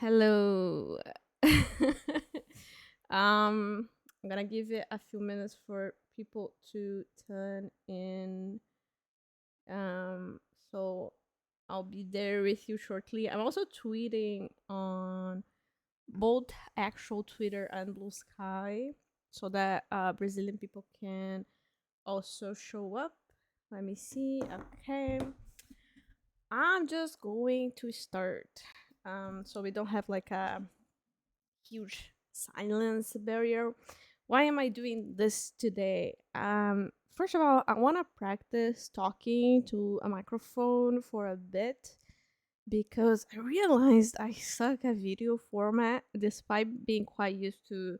Hello. I'm gonna give it a few minutes for people to turn in. Um, so I'll be there with you shortly. I'm also tweeting on both actual Twitter and Blue Sky so that Brazilian people can also show up. Let me see. Okay. I'm just going to start. So we don't have like a huge silence barrier. Why am I doing this today? First of all, I want to practice talking to a microphone for a bit because I realized I suck at video format despite being quite used to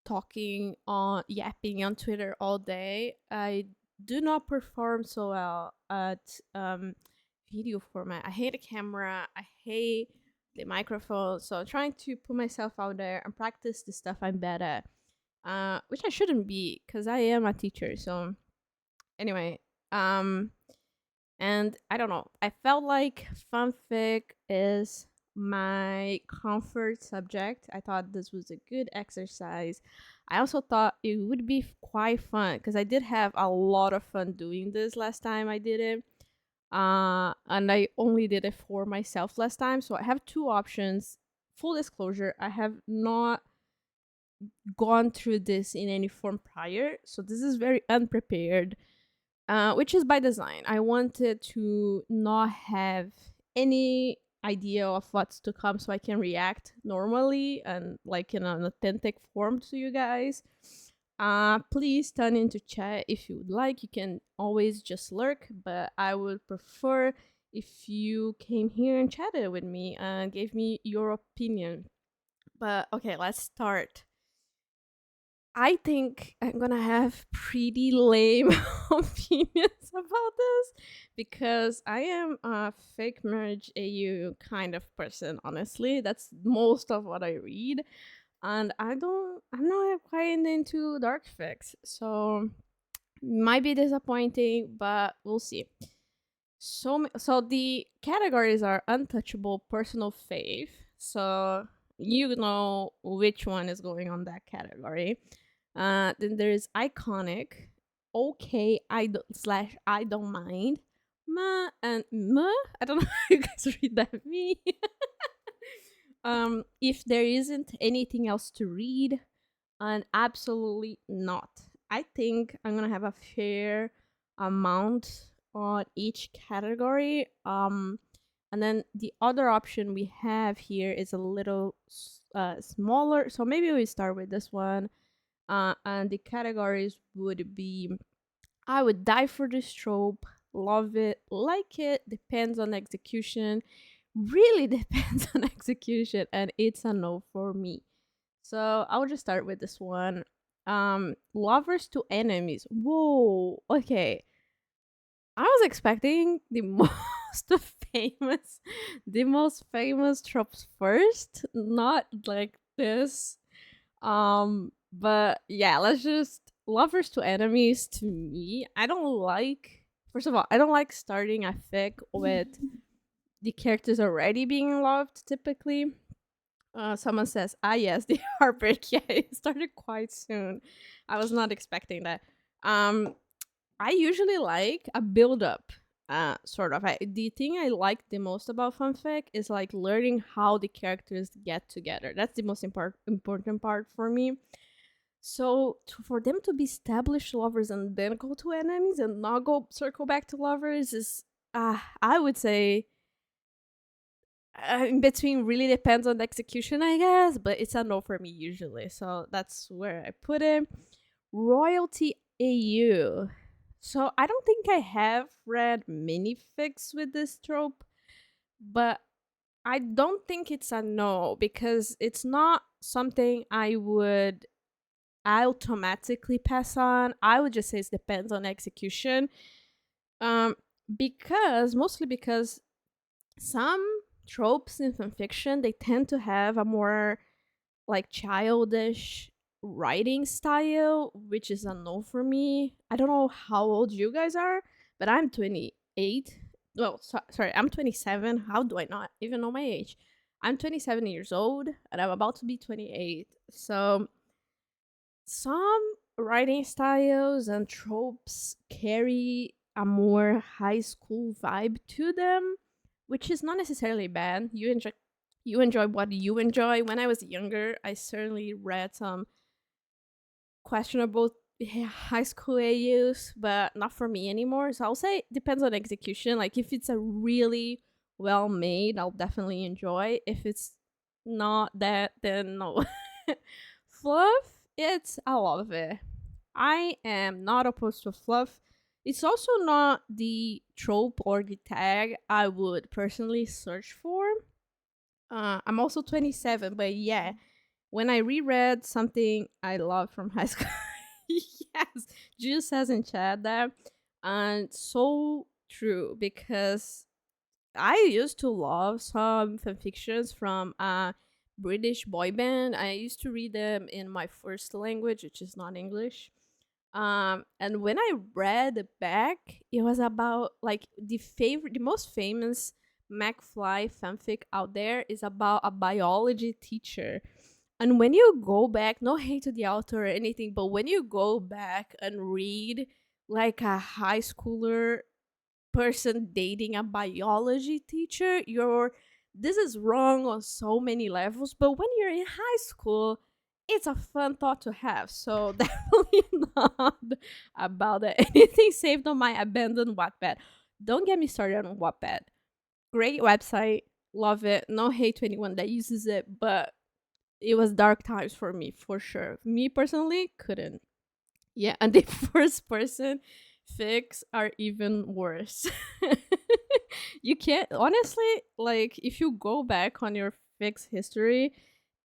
talking on yapping on Twitter all day. I do not perform so well at video format. I hate the camera. I hate the microphone. So I'm trying to put myself out there and practice the stuff I'm bad at, which I shouldn't be because I am a teacher. So anyway, um, and I don't know. I felt like fanfic is my comfort subject. I thought this was a good exercise. I also thought it would be quite fun because I did have a lot of fun doing this last time I did it. And I only did it for myself last time. So I have two options. Full disclosure, I have not gone through this in any form prior. So this is very unprepared, which is by design. I wanted to not have any idea of what's to come so I can react normally and like in an authentic form to you guys. Please turn into chat if you would like. You can always just lurk, but I would prefer if you came here and chatted with me and gave me your opinion. But okay, let's start. I think I'm gonna have pretty lame opinions about this because I am a fake marriage AU kind of person, honestly. That's most of what I read. And I'm not quite into dark fics. So might be disappointing, but we'll see. So the categories are untouchable, personal fave. So you know which one is going on that category. Then there's iconic, okay, slash I don't mind, ma and ma. I don't know how you guys read that me. If there isn't anything else to read, and absolutely not. I think I'm gonna have a fair amount on each category. And then the other option we have here is a little smaller. So maybe we start with this one. And the categories would be I would die for this trope, love it, like it, depends on execution, really depends on execution, and it's a no for me. So I'll just start with this one. Lovers to enemies. Whoa, okay. I was expecting the famous the most famous tropes first, not like this. But yeah, let's just lovers to enemies to me. I don't like first of all, I don't like starting a fic with the characters already being loved typically. Someone says, ah, yes, the heartbreak. Yeah, it started quite soon. I was not expecting that. Um, I usually like a build up, sort of. The thing I like the most about fanfic is like learning how the characters get together. That's the most important part for me. So for them to be established lovers and then go to enemies and not go circle back to lovers is, I would say, in between really depends on the execution, I guess, but it's a no for me usually. So that's where I put it. Royalty AU. So I don't think I have read many fics with this trope, but I don't think it's a no because it's not something I would automatically pass on. I would just say it depends on execution. Um, because mostly because some tropes in fanfiction they tend to have a more like childish writing style, which is a no for me. I don't know how old you guys are, but I'm 28. Well, sorry, I'm 27. How do I not even know my age? I'm 27 years old and I'm about to be 28. So some writing styles and tropes carry a more high school vibe to them, which is not necessarily bad. You enjoy what you enjoy. When I was younger, I certainly read some questionable high school AUs, but not for me anymore. So I'll say it depends on execution. Like if it's a really well made, I'll definitely enjoy. If it's not that, then no. Fluff, it's I love it. I am not opposed to fluff. It's also not the trope or the tag I would personally search for. I'm also 27, but yeah, when I reread something I loved from high school, yes, Juice says in chat that, and so true because I used to love some fanfictions from a British boy band. I used to read them in my first language, which is not English. And when I read it back, it was about like the most famous McFly fanfic out there is about a biology teacher. And when you go back, no hate to the author or anything, but when you go back and read like a high schooler person dating a biology teacher, this is wrong on so many levels. But when you're in high school, it's a fun thought to have. So definitely not about it. Anything saved on my abandoned Wattpad. Don't get me started on Wattpad. Great website, love it. No hate to anyone that uses it, but it was dark times for me for sure. Me personally couldn't. Yeah, and the first person fics are even worse. You can't honestly, like if you go back on your fix history,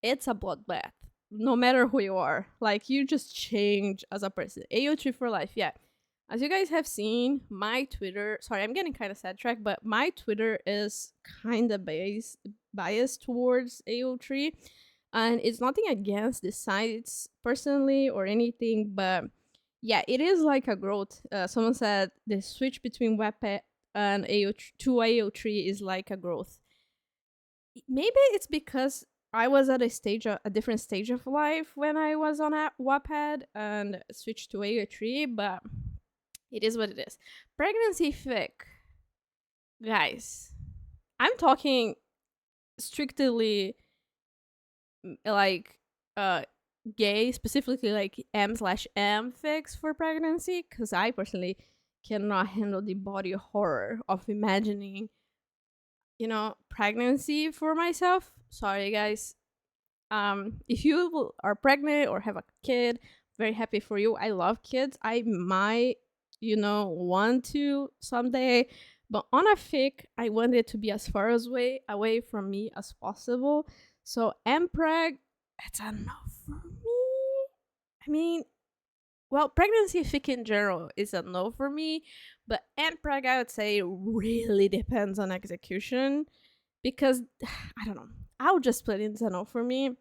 it's a bloodbath. No matter who you are. Like you just change as a person. AO3 for life, yeah. As you guys have seen, my Twitter, sorry, I'm getting kind of sidetracked, but my Twitter is kind of biased towards AO3. And it's nothing against the sites personally or anything, but yeah, it is like a growth. Someone said the switch between Wattpad and AO to AO3 is like a growth. Maybe it's because I was at a different stage of life when I was on a Wattpad and switched to AO3, but it is what it is. Pregnancy fic, guys. I'm talking strictly like uh gay, specifically like M/M fics for pregnancy, because I personally cannot handle the body horror of imagining, pregnancy for myself. Sorry, guys. If you are pregnant or have a kid, very happy for you. I love kids. I might, want to someday, but on a fic, I want it to be as far away from me as possible. So mpreg, it's a no for me. I mean, well, pregnancy fic in general is a no for me, but mpreg I would say really depends on execution because I don't know. I'll just split it into a no for me.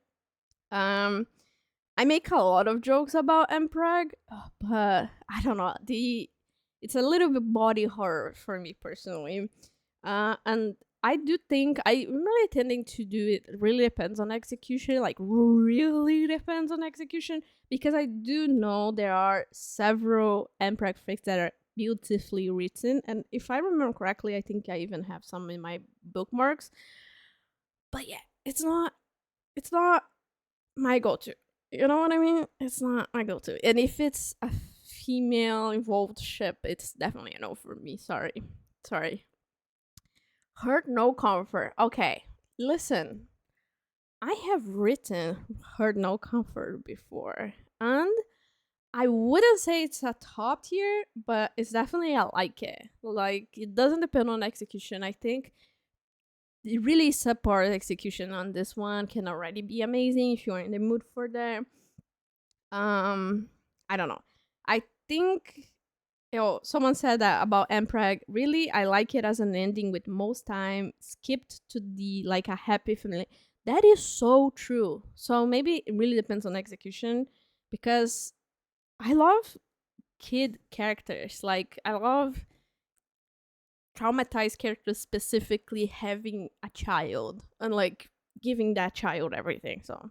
Um, I make a lot of jokes about mpreg, but I don't know. It's a little bit body horror for me personally. And I do think I'm really tending to do it really depends on execution, like really depends on execution, because I do know there are several mpreg fics that are beautifully written, and if I remember correctly, I think I even have some in my bookmarks. But yeah, it's not my go-to. You know what I mean? It's not my go-to. And if it's a female involved ship, it's definitely a no for me. Sorry. Hurt no comfort. Okay, listen. I have written hurt no comfort before, and I wouldn't say it's a top tier, but it's definitely I like it. Like it doesn't depend on execution. I think the really subpar execution on this one can already be amazing if you're in the mood for that. I don't know. I think someone said that about Mpreg. Really, I like it as an ending with most time skipped to the like a happy family. That is so true. So maybe it really depends on execution because I love kid characters. Like I love traumatized characters specifically having a child and like giving that child everything. So,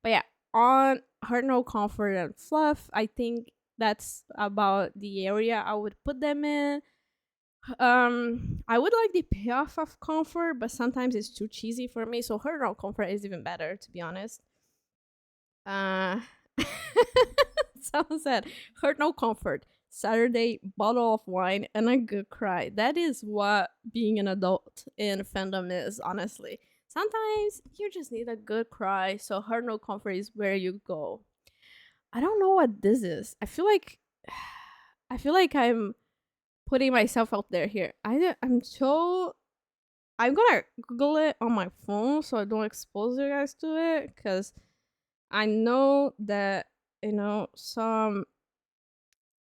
but yeah, on Heart No Comfort and Fluff, I think that's about the area I would put them in. I would like the payoff of Comfort, but sometimes it's too cheesy for me. So Heart No Comfort is even better, to be honest. Uh, someone said, Heart No Comfort, Saturday, bottle of wine, and a good cry. That is what being an adult in fandom is, honestly. Sometimes you just need a good cry, so Heart No Comfort is where you go. I don't know what this is. I feel like I'm putting myself out there here. I'm gonna Google it on my phone so I don't expose you guys to it, because I know that some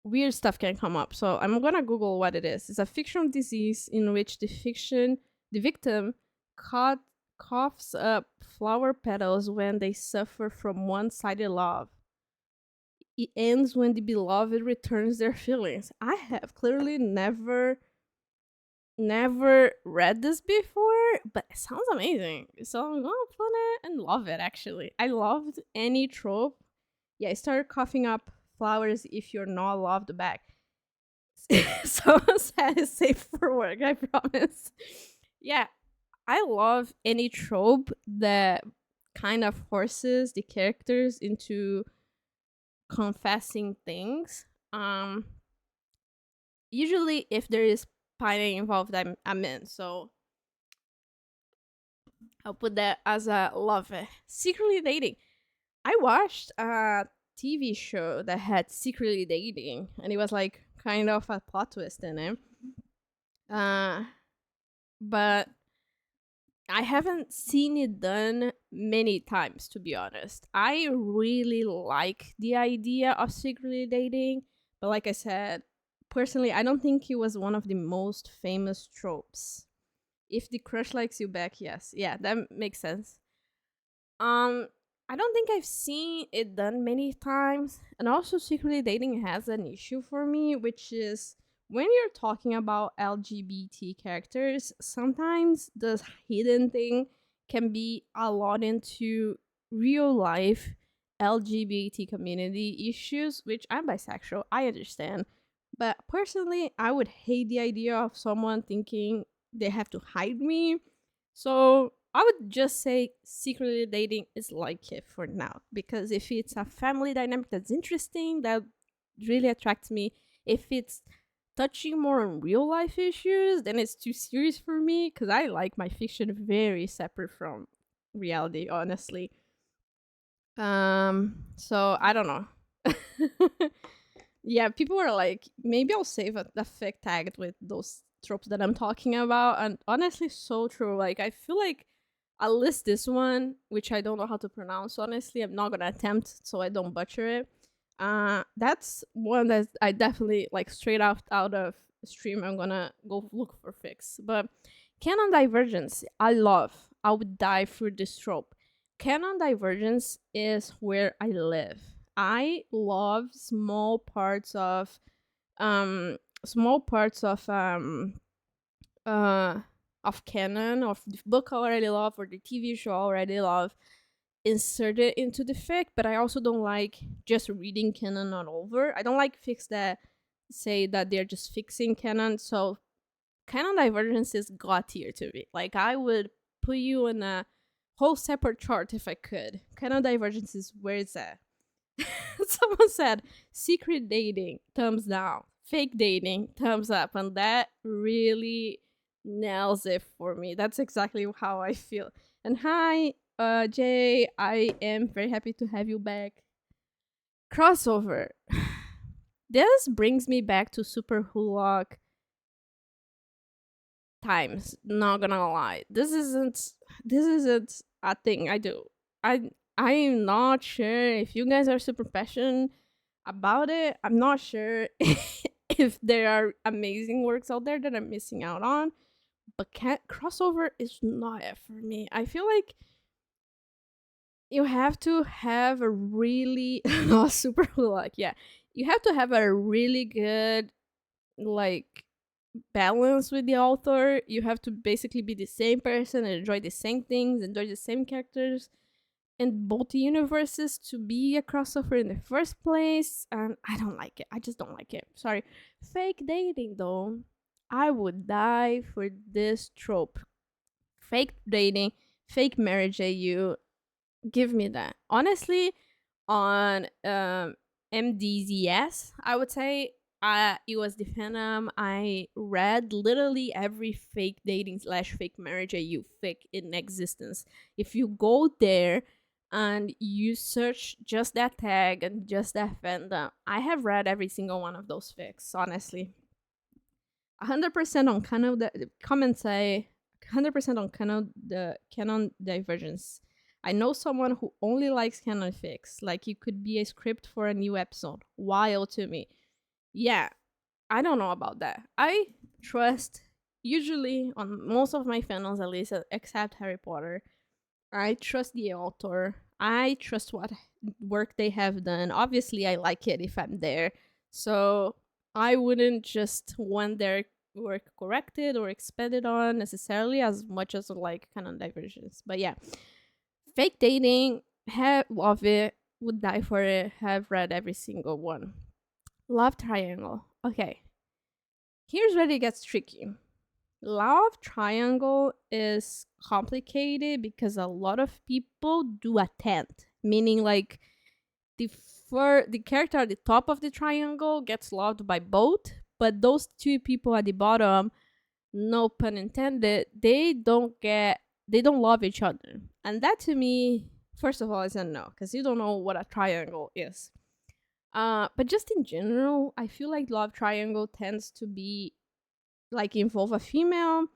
weird stuff can come up. So I'm gonna Google what it is. It's a fictional disease in which the victim coughs up flower petals when they suffer from one-sided love. It ends when the beloved returns their feelings. I have clearly never read this before, but it sounds amazing. So I'm gonna put it and love it. Actually, I loved any trope. Yeah, I started coughing up flowers if you're not loved back. Someone said it's safe for work, I promise. Yeah, I love any trope that kind of forces the characters into confessing things. Usually if there is pining involved, I'm in. So I'll put that as a love it. Secretly dating. I watched a TV show that had secretly dating, and it was like kind of a plot twist in it. Uh, but I haven't seen it done many times, to be honest. I really like the idea of secretly dating, but like I said, personally, I don't think it was one of the most famous tropes. If the crush likes you back, yes. Yeah, that makes sense. Um, I don't think I've seen it done many times. And also, secretly dating has an issue for me, which is when you're talking about LGBT characters, sometimes the hidden thing can be a lot into real life LGBT community issues, which I'm bisexual, I understand. But personally, I would hate the idea of someone thinking they have to hide me. So I would just say secretly dating is like it for now. Because if it's a family dynamic that's interesting, that really attracts me. If it's touching more on real life issues, then it's too serious for me. Because I like my fiction very separate from reality, honestly. So I don't know. Yeah, people are like, maybe I'll save a fic tagged with those tropes that I'm talking about. And honestly, so true. Like, I feel like I'll list this one, which I don't know how to pronounce. Honestly, I'm not gonna attempt so I don't butcher it. That's one that I definitely like straight out of stream. I'm gonna go look for fics. But canon divergence, I love. I would die for this trope. Canon divergence is where I live. I love small parts of canon of the book I already love or the TV show I already love inserted into the fic, but I also don't like just reading canon all over. I don't like fics that say that they're just fixing canon. So canon divergence is god tier to me. Like I would put you in a whole separate chart if I could. Canon divergence is where it's at. Someone said secret dating, thumbs down. Fake dating, thumbs up. And that really nails it for me. That's exactly how I feel. And hi, Jay, I am very happy to have you back. Crossover. This brings me back to Super Hulock times. Not gonna lie, this isn't a thing I do. I'm not sure if you guys are super passionate about it. I'm not sure if there are amazing works out there that I'm missing out on. But crossover is not it for me. I feel like you have to have a really not super like yeah. You have to have a really good like balance with the author. You have to basically be the same person and enjoy the same things, enjoy the same characters in both universes to be a crossover in the first place. And I don't like it. I just don't like it. Sorry. Fake dating, though. I would die for this trope. Fake dating, fake marriage, AU. Give me that. Honestly, on MDZS, I would say it was the fandom. I read literally every fake dating slash fake marriage you fake in existence. If you go there and you search just that tag and just that fandom, I have read every single one of those fics, honestly. 100% on canon. The comments say 100% on canon. The canon divergence. I know someone who only likes canon fics. Like it could be a script for a new episode. Wild to me. Yeah, I don't know about that. I trust usually on most of my fandoms, at least, except Harry Potter. I trust the author. I trust what work they have done. Obviously, I like it if I'm there. So I wouldn't just want their work corrected or expanded on necessarily as much as like canon diversions. But yeah, fake dating, have love it, would die for it, have read every single one. Love triangle. Okay, here's where it gets tricky. Love triangle is complicated because a lot of people do attempt, meaning like the character at the top of the triangle gets loved by both, but those two people at the bottom, no pun intended, they don't love each other. And that to me, first of all, is a no, because you don't know what a triangle is. But just in general, I feel like love triangle tends to be like involve a female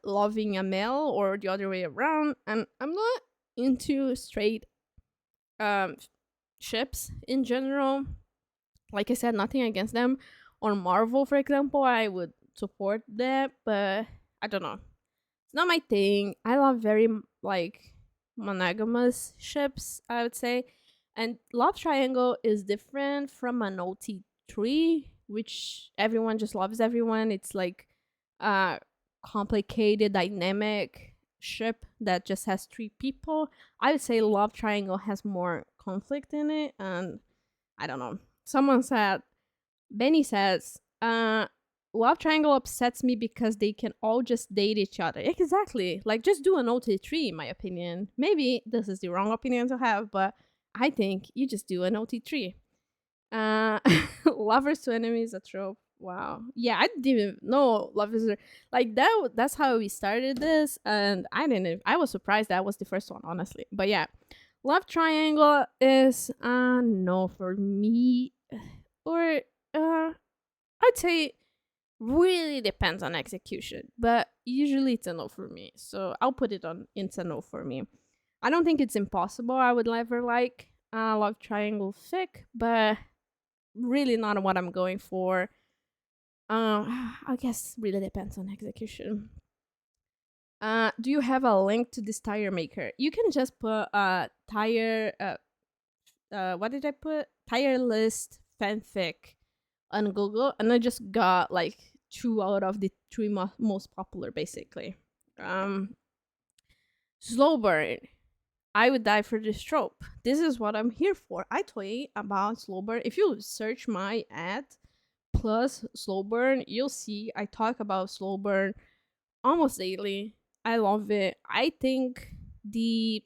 loving a male or the other way around. And I'm not into straight um, ships in general. Like I said, nothing against them. On Marvel, for example, I would support that, but I don't know. It's not my thing. I love very like monogamous ships, I would say. And love triangle is different from an OT3, which everyone just loves everyone. It's like a complicated, dynamic ship that just has three people. I would say love triangle has more conflict in it, and I don't know. Someone said, Benny says, love triangle upsets me because they can all just date each other. Exactly. Like, just do an OT3, in my opinion. Maybe this is the wrong opinion to have, but I think you just do an OT3. Uh, lovers to enemies, a trope. Wow. Yeah, I didn't even know lovers are like that. That's how we started this, and I didn't. I was surprised that was the first one, honestly. But yeah, love triangle is no for me, or I'd say really depends on execution, but usually it's a no for me. So I'll put it on. It's a no for me. I don't think it's impossible. I would never like love triangle fic, but really not what I'm going for. I guess really depends on execution. Do you have a link to this tire maker? You can just put tire. What did I put? Tire list fanfic on Google, and I just got like 2 out of the 3 most popular, basically. Slow burn. I would die for this trope. This is what I'm here for. I tweet about slow burn. If you search my ad plus slow burn, you'll see I talk about slow burn almost daily. I love it. I think the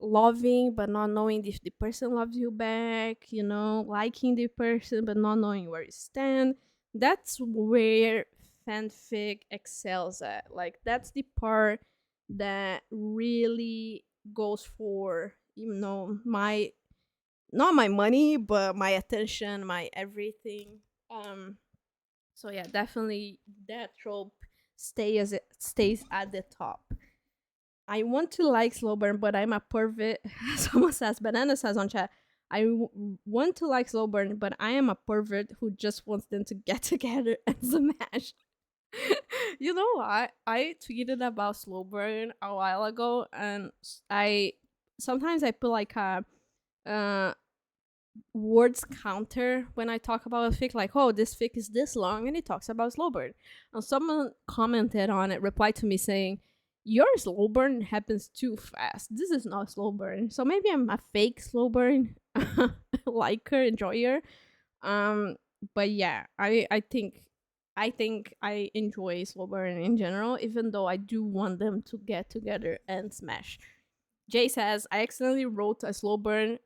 loving but not knowing if the person loves you back, liking the person but not knowing where you stand, that's where fanfic excels at. Like, that's the part that really goes for, my not my money, but my attention, my everything. So yeah, definitely that trope stays at the top. I want to like slow burn, but I'm a pervert. Someone says, Banana says on chat, want to like slow burn, but I am a pervert who just wants them to get together and smash. You know what? I tweeted about slow burn a while ago, and I sometimes I put like a words counter when I talk about a fic, like, oh, this fic is this long, and it talks about slow burn. And someone commented on it, replied to me saying, your slow burn happens too fast. This is not slow burn. So maybe I'm a fake slow burn liker, enjoyer. Um, but yeah, I think I enjoy slow burn in general, even though I do want them to get together and smash. Jay says, I accidentally wrote a slow burn.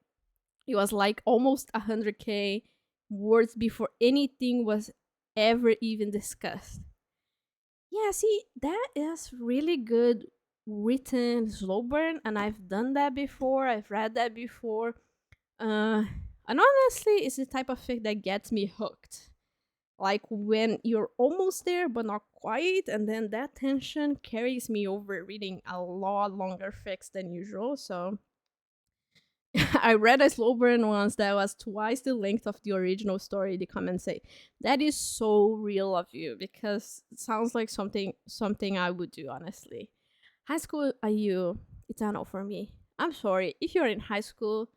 It was like almost 100k words before anything was ever even discussed. Yeah, see, that is really good written slow burn, and I've done that before. I've read that before. Uh, and honestly, it's the type of fic that gets me hooked. Like when you're almost there but not quite, and then that tension carries me over reading a lot longer fics than usual. So I read a slow burn once that was twice the length of the original story. The comments say that is so real of you, because it sounds like something I would do, honestly. High school IU, it's a no for me. I'm sorry if you're in high school.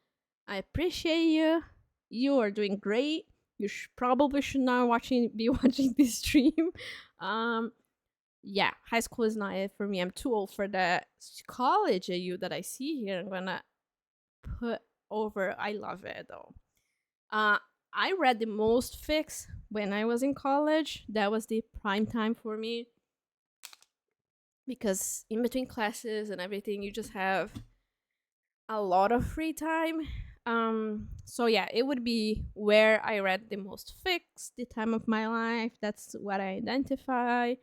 I appreciate you. You are doing great. You probably should not be watching this stream. Um, yeah, high school is not it for me. I'm too old for that. College AU that I see here, I'm gonna put over. I love it though. Uh, I read the most fics when I was in college. That was the prime time for me, because in between classes and everything, you just have a lot of free time. So yeah, it would be where I read the most fics, the time of my life. That's what I identify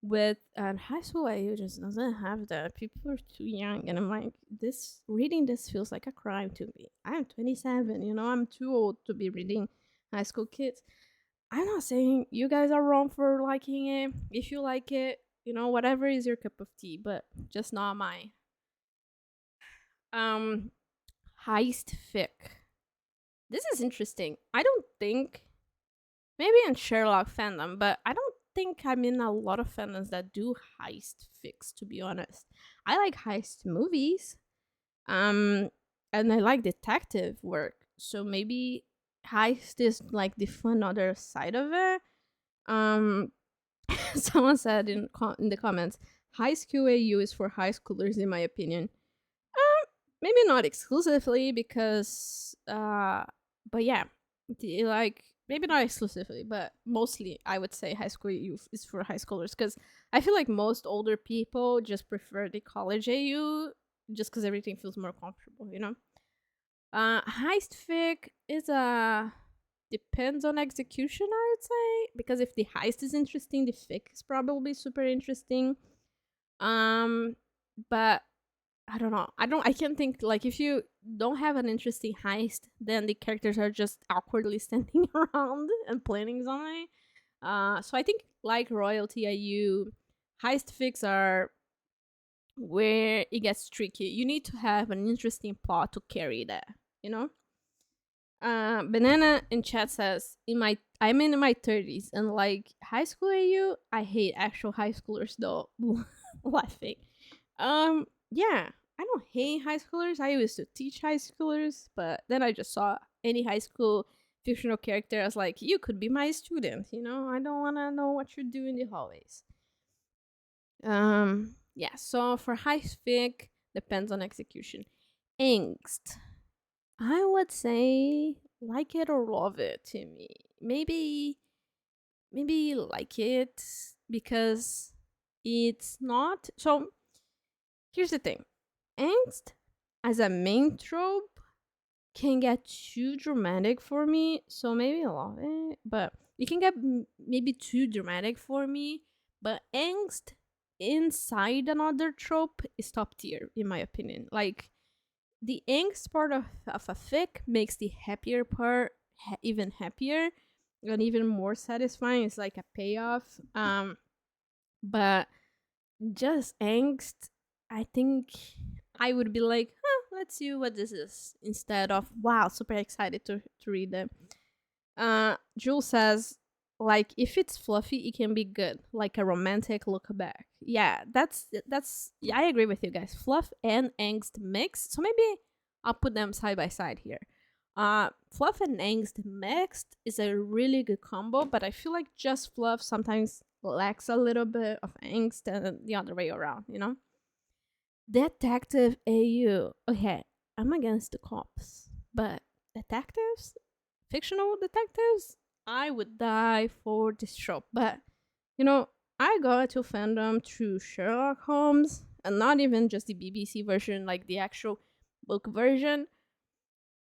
with. And high school IU just doesn't have that. People are too young, and I'm like, this reading this feels like a crime to me. I'm 27, I'm too old to be reading high school kids. I'm not saying you guys are wrong for liking it. If you like it, whatever is your cup of tea, but just not mine. Um, Heist fic. This is interesting. I don't think, maybe in Sherlock fandom, but I don't think I'm in a lot of fandoms that do heist fics, to be honest. I like heist movies. Um and I like detective work. So maybe heist is like the fun other side of it. Um Someone said in the comments, high school AU is for high schoolers, in my opinion. Maybe not exclusively, because but yeah, like, maybe not exclusively, but mostly I would say high school youth is for high schoolers, because I feel like most older people just prefer the college AU, just because everything feels more comfortable. Heist fic is a depends on execution, I would say, because if the heist is interesting, the fic is probably super interesting. But I don't know. I can't think, like, if you don't have an interesting heist, then the characters are just awkwardly standing around and planning something. So I think, like Royalty IU, heist fics are where it gets tricky. You need to have an interesting plot to carry that, you know? Banana in chat says, I'm in my 30s, and like high school AU, I hate actual high schoolers though. Laughing. Yeah, I don't hate high schoolers. I used to teach high schoolers, but then I just saw any high school fictional character as like, you could be my student. I don't want to know what you do in the hallways. Yeah. So for high fic, depends on execution. Angst, I would say like it or love it to me. Maybe like it, because it's not so. Here's the thing. Angst as a main trope can get too dramatic for me, so maybe I love it, but it can get maybe too dramatic for me. But angst inside another trope is top tier, in my opinion. Like, the angst part of a fic makes the happier part even happier and even more satisfying. It's like a payoff. But just angst, I think I would be like, let's see what this is, instead of, wow, super excited to read them. Jules says, like, if it's fluffy, it can be good, like a romantic look back. Yeah, that's yeah, I agree with you guys. Fluff and angst mix. So maybe I'll put them side by side here. Fluff and angst mixed is a really good combo, but I feel like just fluff sometimes lacks a little bit of angst and the other way around, you know? Detective AU. Okay, I'm against the cops, but detectives, fictional detectives, I would die for this trope. But you know, I got to fandom through Sherlock Holmes, and not even just the BBC version, like the actual book version.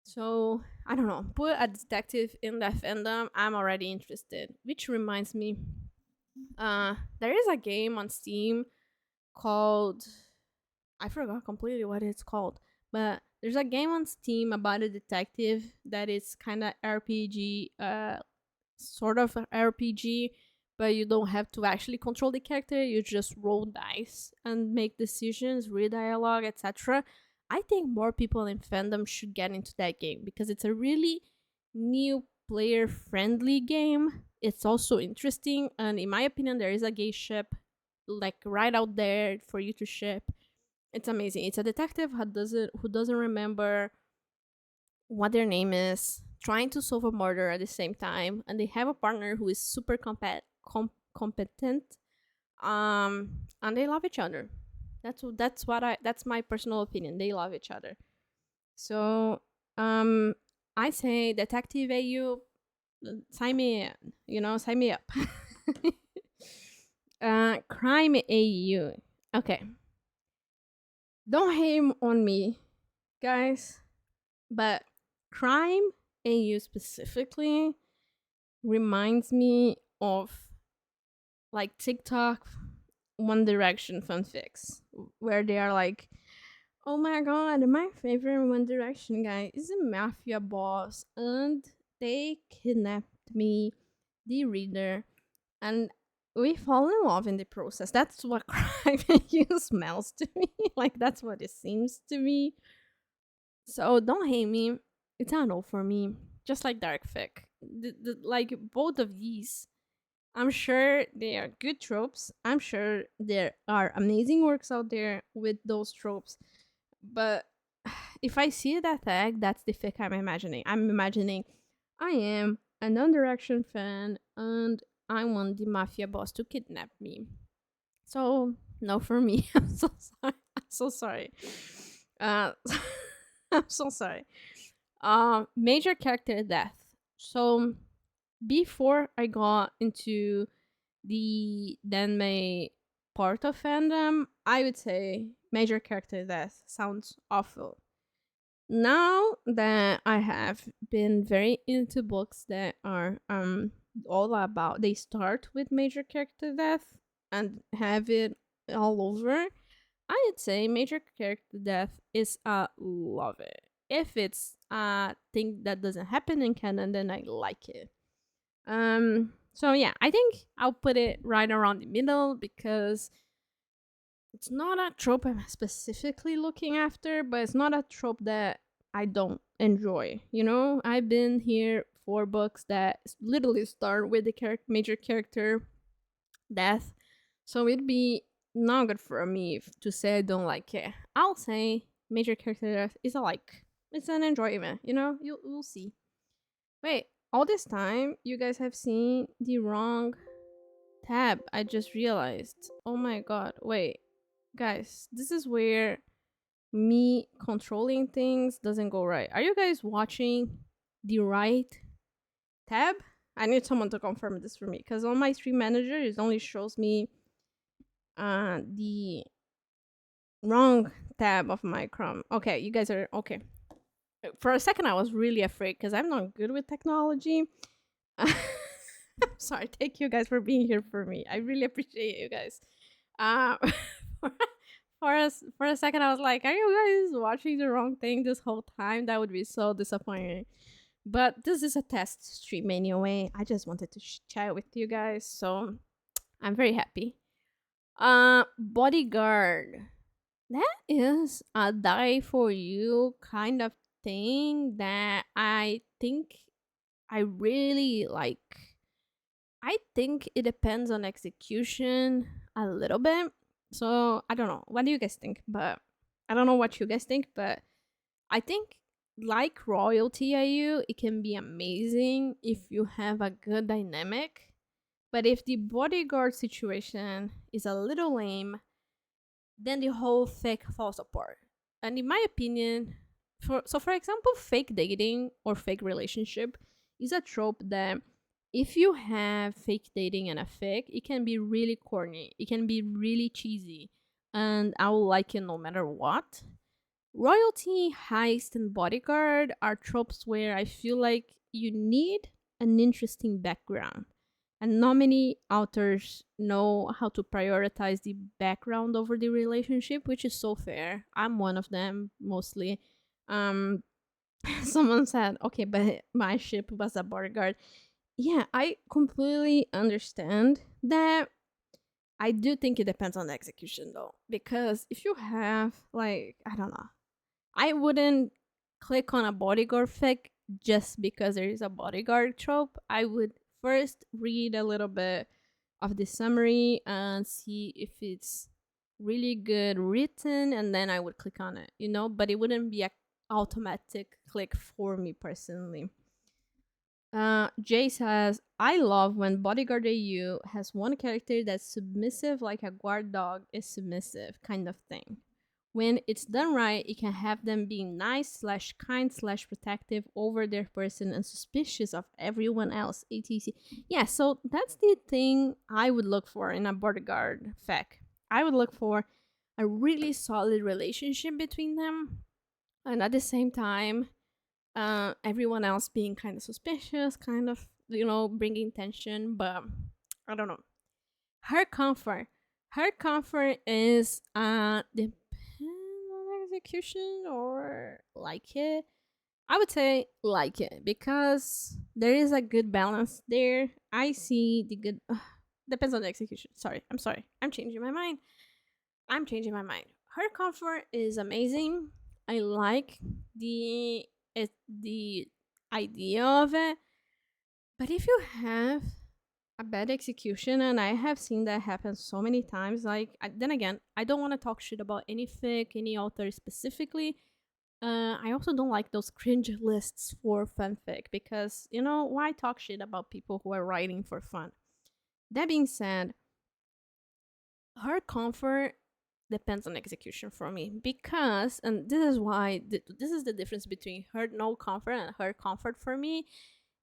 So I don't know. Put a detective in that fandom, I'm already interested. Which reminds me, there is a game on Steam called, I forgot completely what it's called, but there's a game on Steam about a detective that is kind of RPG, sort of a RPG, but you don't have to actually control the character. You just roll dice and make decisions, read dialogue, etc. I think more people in fandom should get into that game because it's a really new player friendly game. It's also interesting, and in my opinion, there is a gay ship like right out there for you to ship. It's amazing. It's a detective who doesn't remember what their name is, trying to solve a murder at the same time, and they have a partner who is super competent. And they love each other. That's my personal opinion. They love each other. So, um, I say Detective AU, sign me in. Sign me up. Crime AU. Okay, don't hate on me, guys, but crime AU specifically reminds me of like TikTok One Direction fanfics where they are like, oh my god, my favorite One Direction guy is a mafia boss and they kidnapped me, the reader, and we fall in love in the process. That's what crime AU smells to me. Like, that's what it seems to me. So don't hate me. It's a no for me. Just like Dark Fic. Like both of these, I'm sure they are good tropes. I'm sure there are amazing works out there with those tropes. But if I see that tag, that's the fic I'm imagining. I'm imagining I am an Underaction fan and I want the mafia boss to kidnap me. So no for me. I'm so sorry. I'm so sorry. Uh, I'm so sorry. Major character death. So before I got into the Denmei part of fandom, I would say major character death sounds awful. Now that I have been very into books that are all about, they start with major character death and have it all over, I would say major character death is a love it. If it's a thing that doesn't happen in canon, then I like it. So yeah, I think I'll put it right around the middle because it's not a trope I'm specifically looking after, but it's not a trope that I don't enjoy. I've been here for books that literally start with the major character death, so it'd be not good for me to say I don't like it. I'll say major character death is a like. It's an enjoyment. You'll see. Wait, all this time you guys have seen the wrong tab. I just realized. Oh my god. Wait, guys, this is where me controlling things doesn't go right. Are you guys watching the right tab? I need someone to confirm this for me because on my stream manager it only shows me the wrong tab of my Chrome. Okay, you guys are okay. For a second I was really afraid because I'm not good with technology. I'm sorry. Thank you guys for being here for me. I really appreciate you guys. Uh, for a second, I was like, "Are you guys watching the wrong thing this whole time?" That would be so disappointing. But this is a test stream anyway. I just wanted to chat with you guys, so I'm very happy. Bodyguard. That is a die for you kind of thing that I think I really like. I think it depends on execution a little bit. So I don't know. What do you guys think? But I don't know what you guys think, but I think like royalty IU, it can be amazing if you have a good dynamic. But if the bodyguard situation is a little lame, then the whole fic falls apart. And in my opinion, for example, fake dating or fake relationship is a trope that if you have fake dating and a fic, it can be really corny. It can be really cheesy. And I will like it no matter what. Royalty, heist, and bodyguard are tropes where I feel like you need an interesting background. And not many authors know how to prioritize the background over the relationship, which is so fair. I'm one of them mostly. Um, someone said, okay, but my ship was a bodyguard. Yeah, I completely understand that. I do think it depends on the execution though, because if you have, like, I don't know, I wouldn't click on a bodyguard fic just because there is a bodyguard trope. I would first read a little bit of the summary and see if it's really good written, and then I would click on it, you know, but it wouldn't be a automatic click for me personally. Jay says, I love when Bodyguard AU has one character that's submissive, like a guard dog is submissive, kind of thing. When it's done right, it can have them being nice slash kind slash protective over their person and suspicious of everyone else, etc. Yeah, so that's the thing I would look for in a bodyguard fac. I would look for a really solid relationship between them, and at the same time, everyone else being kind of suspicious, kind of, you know, bringing tension. But I don't know. Her comfort, her comfort is depend on execution or like it. I would say like it because there is a good balance there. I see the good. Depends on the execution. Sorry, I'm sorry. I'm changing my mind. I'm changing my mind. Her comfort is amazing. I like the idea of it. But if you have a bad execution, and I have seen that happen so many times, like then again, I don't want to talk shit about any fic, any author specifically. I also don't like those cringe lists for fanfic because, you know, why talk shit about people who are writing for fun? That being said, her comfort depends on execution for me because, and this is why this is the difference between her no comfort and her comfort for me,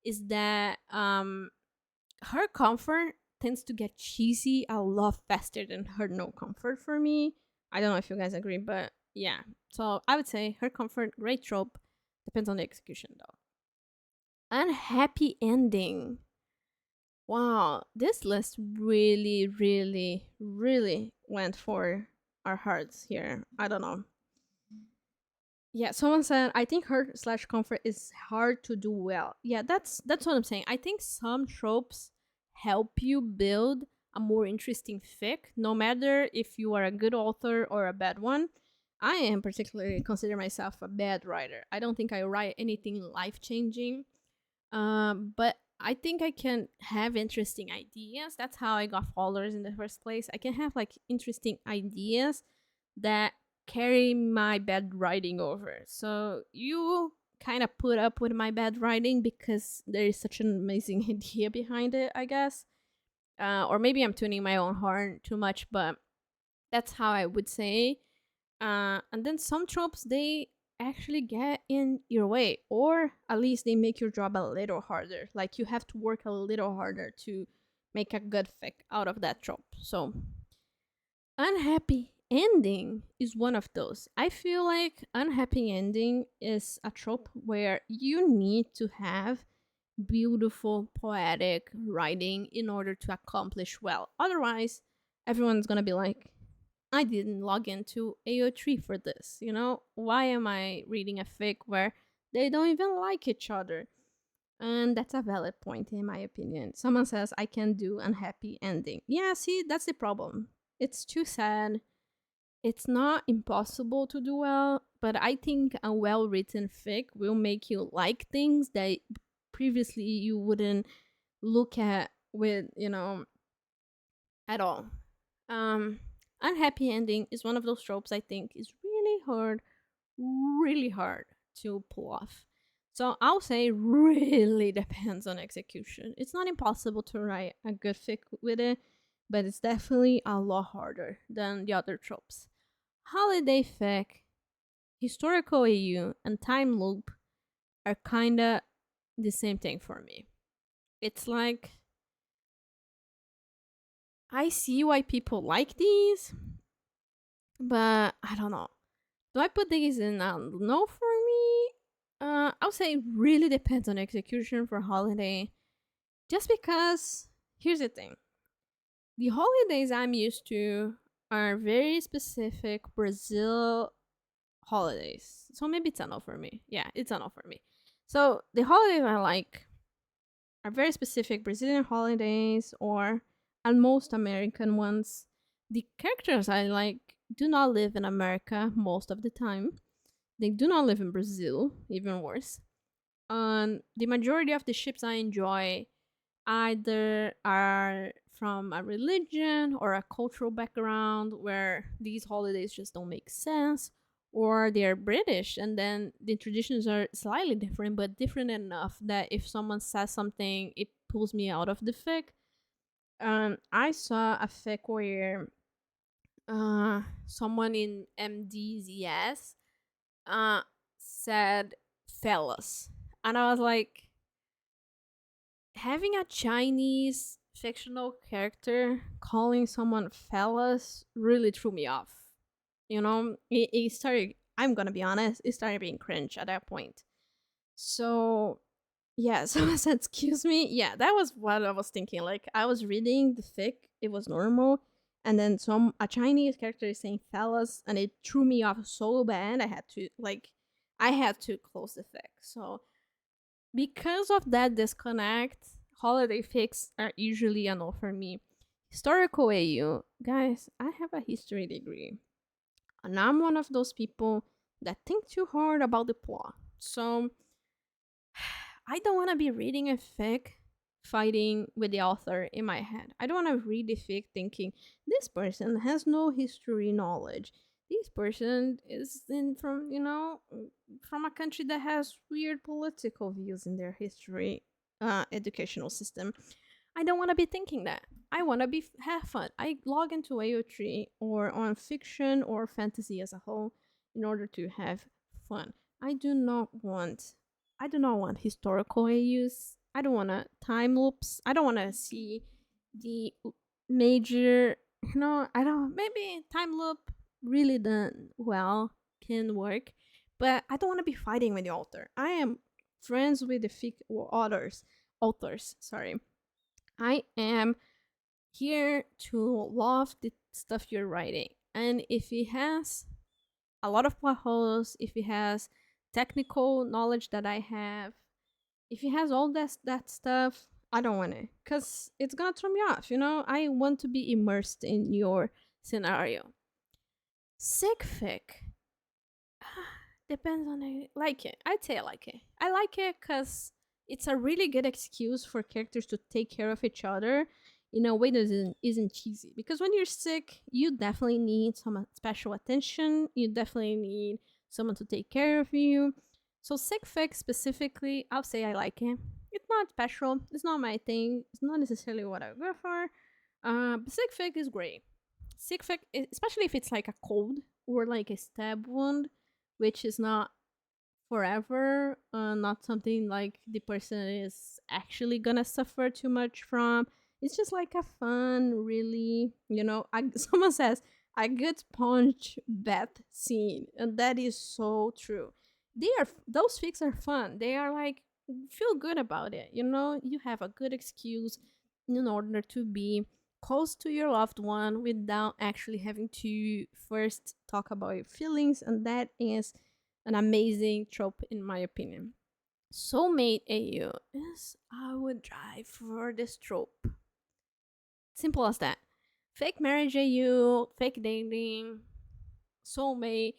is that her comfort tends to get cheesy a lot faster than her no comfort for me. I don't know if you guys agree, but yeah. So I would say her comfort, great trope, depends on the execution though. Unhappy ending. Wow, this list really, really, really went for our hearts here. I don't know. Yeah, someone said I think hurt slash comfort is hard to do well. Yeah, that's what I'm saying. I think some tropes help you build a more interesting fic, no matter if you are a good author or a bad one. I am particularly consider myself a bad writer. I don't think I write anything life changing. But I think I can have interesting ideas. That's how I got followers in the first place. I can have like interesting ideas that carry my bad writing over. So you kind of put up with my bad writing because there is such an amazing idea behind it, I guess. Or maybe I'm tuning my own horn too much, but that's how I would say. And then some tropes, they actually get in your way, or at least they make your job a little harder. Like you have to work a little harder to make a good fic out of that trope. So unhappy ending is one of those. I feel like unhappy ending is a trope where you need to have beautiful poetic writing in order to accomplish well. Otherwise, everyone's gonna be like, I didn't log into AO3 for this. You know, why am I reading a fic where they don't even like each other? And that's a valid point, in my opinion. Someone says, I can do unhappy ending. Yeah, see, that's the problem. It's too sad. It's not impossible to do well, but I think a well written fic will make you like things that previously you wouldn't look at with, you know, at all. Um, Unhappy ending is one of those tropes I think is really hard to pull off. So I'll say really depends on execution. It's not impossible to write a good fic with it, but it's definitely a lot harder than the other tropes. Holiday fic, historical AU, and time loop are kinda the same thing for me. It's like I see why people like these, but I don't know. Do I put these in a no for me? I'll say it really depends on execution for holiday. Just because here's the thing. The holidays I'm used to are very specific Brazil holidays. So maybe it's a no for me. Yeah, it's a no for me. So the holidays I like are very specific Brazilian holidays or and most American ones. The characters I like do not live in America most of the time. They do not live in Brazil, even worse. And the majority of the ships I enjoy either are from a religion or a cultural background where these holidays just don't make sense, or they're British and then the traditions are slightly different, but different enough that if someone says something, it pulls me out of the fic. I saw a fic where someone in MDZS said fellas. And I was like, having a Chinese fictional character calling someone fellas really threw me off. You know, it started, I'm gonna be honest, it started being cringe at that point. So, yeah, so I said, excuse me. Yeah, that was what I was thinking. Like, I was reading the fic, it was normal. And then a Chinese character is saying fellas, and it threw me off so bad. I had to close the fic. So, because of that disconnect, holiday fics are usually a no for me. Historical AU, guys, I have a history degree, and I'm one of those people that think too hard about the plot. So I don't want to be reading a fic fighting with the author in my head. I don't want to read the fic thinking this person has no history knowledge. This person is from a country that has weird political views in their history educational system. I don't want to be thinking that. I want to have fun. I log into AO3 or on fiction or fantasy as a whole in order to have fun. I do not want historical AUs. I don't want to time loops. I don't want to see the major, I don't, maybe time loop really done well can work, but I don't want to be fighting with the author. I am friends with the authors, sorry. I am here to love the stuff you're writing. And if it has a lot of plot holes, if it has technical knowledge that I have, if it has all that stuff, I don't want it because it's gonna throw me off. I want to be immersed in your scenario. Sick fic depends on it. Like it. I'd say I like it. I like it because it's a really good excuse for characters to take care of each other in a way that isn't cheesy. Because when you're sick, you definitely need some special attention. You definitely need someone to take care of you. So sick fic specifically, I'll say I like it. It's not special. It's not my thing. It's not necessarily what I go for. But sick fic is great. Sick fic, especially if it's like a cold or like a stab wound, which is not forever, not something like the person is actually gonna suffer too much from. It's just like a fun, really, someone says a good sponge bath scene, and that is so true. Those fics are fun. They are like feel good about it. You have a good excuse in order to be close to your loved one without actually having to first talk about your feelings, and that is an amazing trope in my opinion. Soulmate AU is I would drive for this trope. Simple as that. Fake marriage AU, fake dating, soulmate,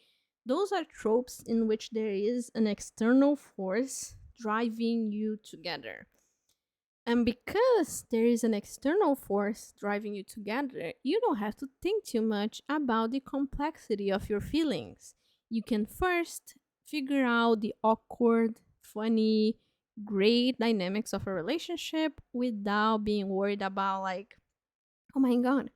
those are tropes in which there is an external force driving you together. And because there is an external force driving you together, you don't have to think too much about the complexity of your feelings. You can first figure out the awkward, funny, great dynamics of a relationship without being worried about, like, oh my god,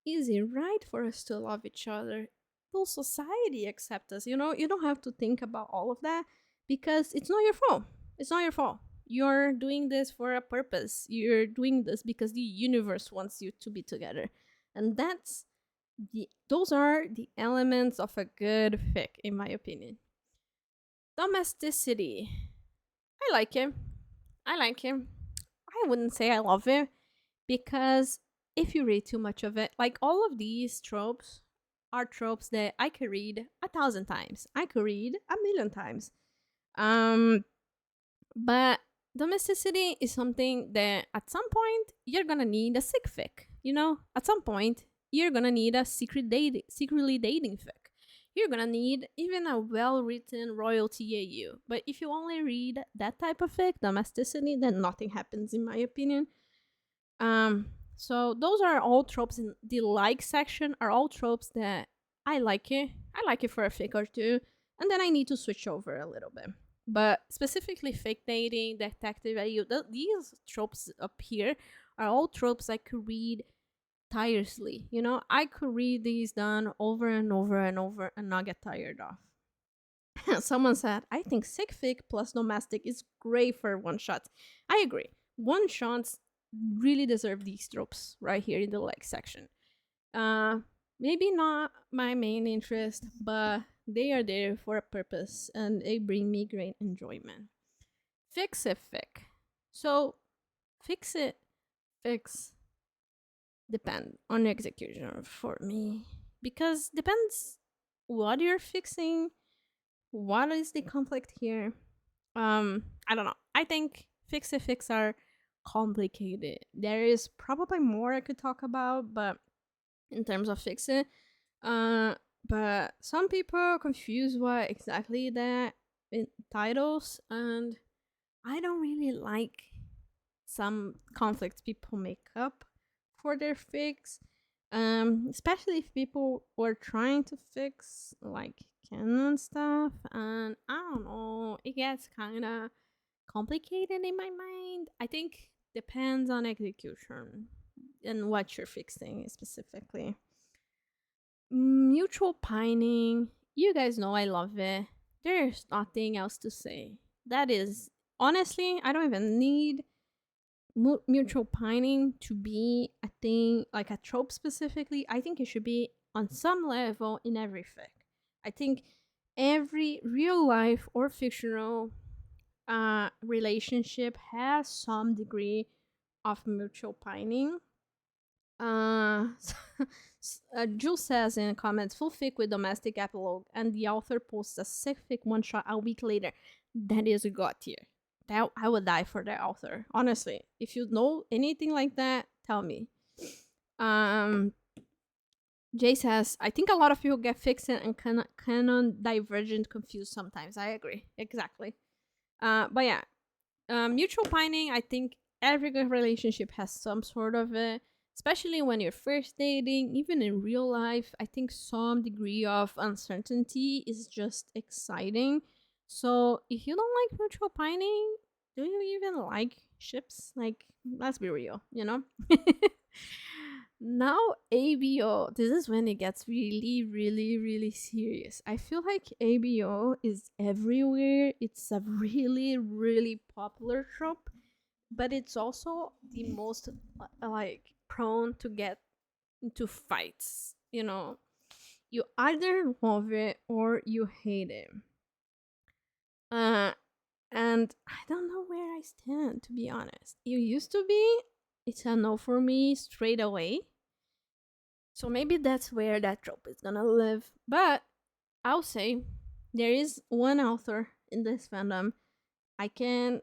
is it right for us to love each other? Will society accept us? You don't have to think about all of that because it's not your fault. It's not your fault. You're doing this for a purpose. You're doing this because the universe wants you to be together. And those are the elements of a good fic, in my opinion. Domesticity. I like it. I like it. I wouldn't say I love it because if you read too much of it, like all of these tropes are tropes that I could read 1,000 times. I could read 1,000,000 times. Um, but domesticity is something that at some point you're gonna need a sick fic. At some point you're gonna need a secretly dating fic. You're gonna need even a well-written royalty AU. But if you only read that type of fic, domesticity, then nothing happens, in my opinion. So those are all tropes in the like section, are all tropes that I like it. I like it for a fic or two, and then I need to switch over a little bit. But specifically fake dating, detective AU, these tropes up here are all tropes I could read tirelessly. I could read these done over and over and over and not get tired of. Someone said, I think sick fic plus domestic is great for one shots. I agree. One shots really deserve these tropes right here in the like section. Maybe not my main interest, but they are there for a purpose and they bring me great enjoyment. Fix it, fic. So, fix it, fix depend on execution for me because depends what you're fixing, what is the conflict here. I don't know. I think fix it, fix are complicated. There is probably more I could talk about, but in terms of fix it, but some people confuse what exactly that in titles, and I don't really like some conflicts people make up for their fix. Especially if people were trying to fix like canon stuff, and I don't know, it gets kind of complicated in my mind. I think depends on execution and what you're fixing specifically. Mutual pining. You guys know I love it. There's nothing else to say. That is, honestly, I don't even need mutual pining to be a thing, like a trope specifically. I think it should be on some level in every fic. I think every real life or fictional relationship has some degree of mutual pining. Jules says in the comments, full fic with domestic epilogue, and the author posts a sick fic one shot a week later. That is a god tier. That I would die for that author. Honestly, if you know anything like that, tell me. Jay says, I think a lot of people get fixed and canon divergent confused sometimes. I agree. Exactly. But yeah, mutual pining, I think every good relationship has some sort of it, especially when you're first dating, even in real life. I think some degree of uncertainty is just exciting. So if you don't like mutual pining, do you even like ships? Like, let's be real, Now, ABO, this is when it gets really, really, really serious. I feel like ABO is everywhere. It's a really, really popular trope, but it's also the most like prone to get into fights. You either love it or you hate it. And I don't know where I stand, to be honest. It used to be, it's a no for me straight away. So maybe that's where that trope is gonna live. But I'll say there is one author in this fandom. I can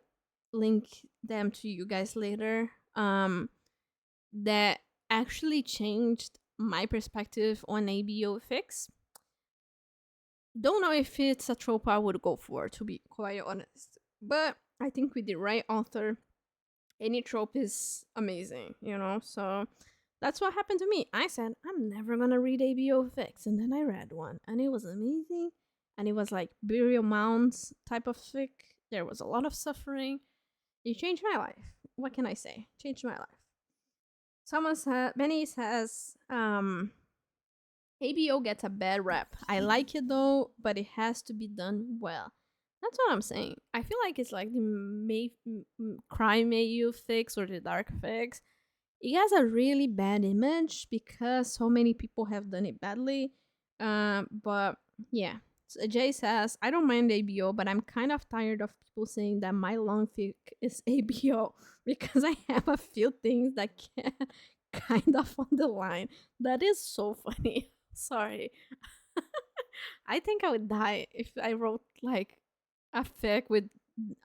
link them to you guys later. That actually changed my perspective on ABO fics. Don't know if it's a trope I would go for, to be quite honest. But I think with the right author, any trope is amazing, So that's what happened to me. I said, I'm never gonna read ABO fics, and then I read one, and it was amazing. and it was like burial mounds type of fic. There was a lot of suffering. It changed my life. What can I say? Changed my life. Someone said, Benny says, ABO gets a bad rep. I like it though, but it has to be done well. That's what I'm saying. I feel like it's like the crime AU fix or the dark fix. It has a really bad image because so many people have done it badly. But yeah. So Jay says, I don't mind ABO, but I'm kind of tired of people saying that my long fic is ABO because I have a few things that can kind of on the line. That is so funny. Sorry. I think I would die if I wrote like a fic with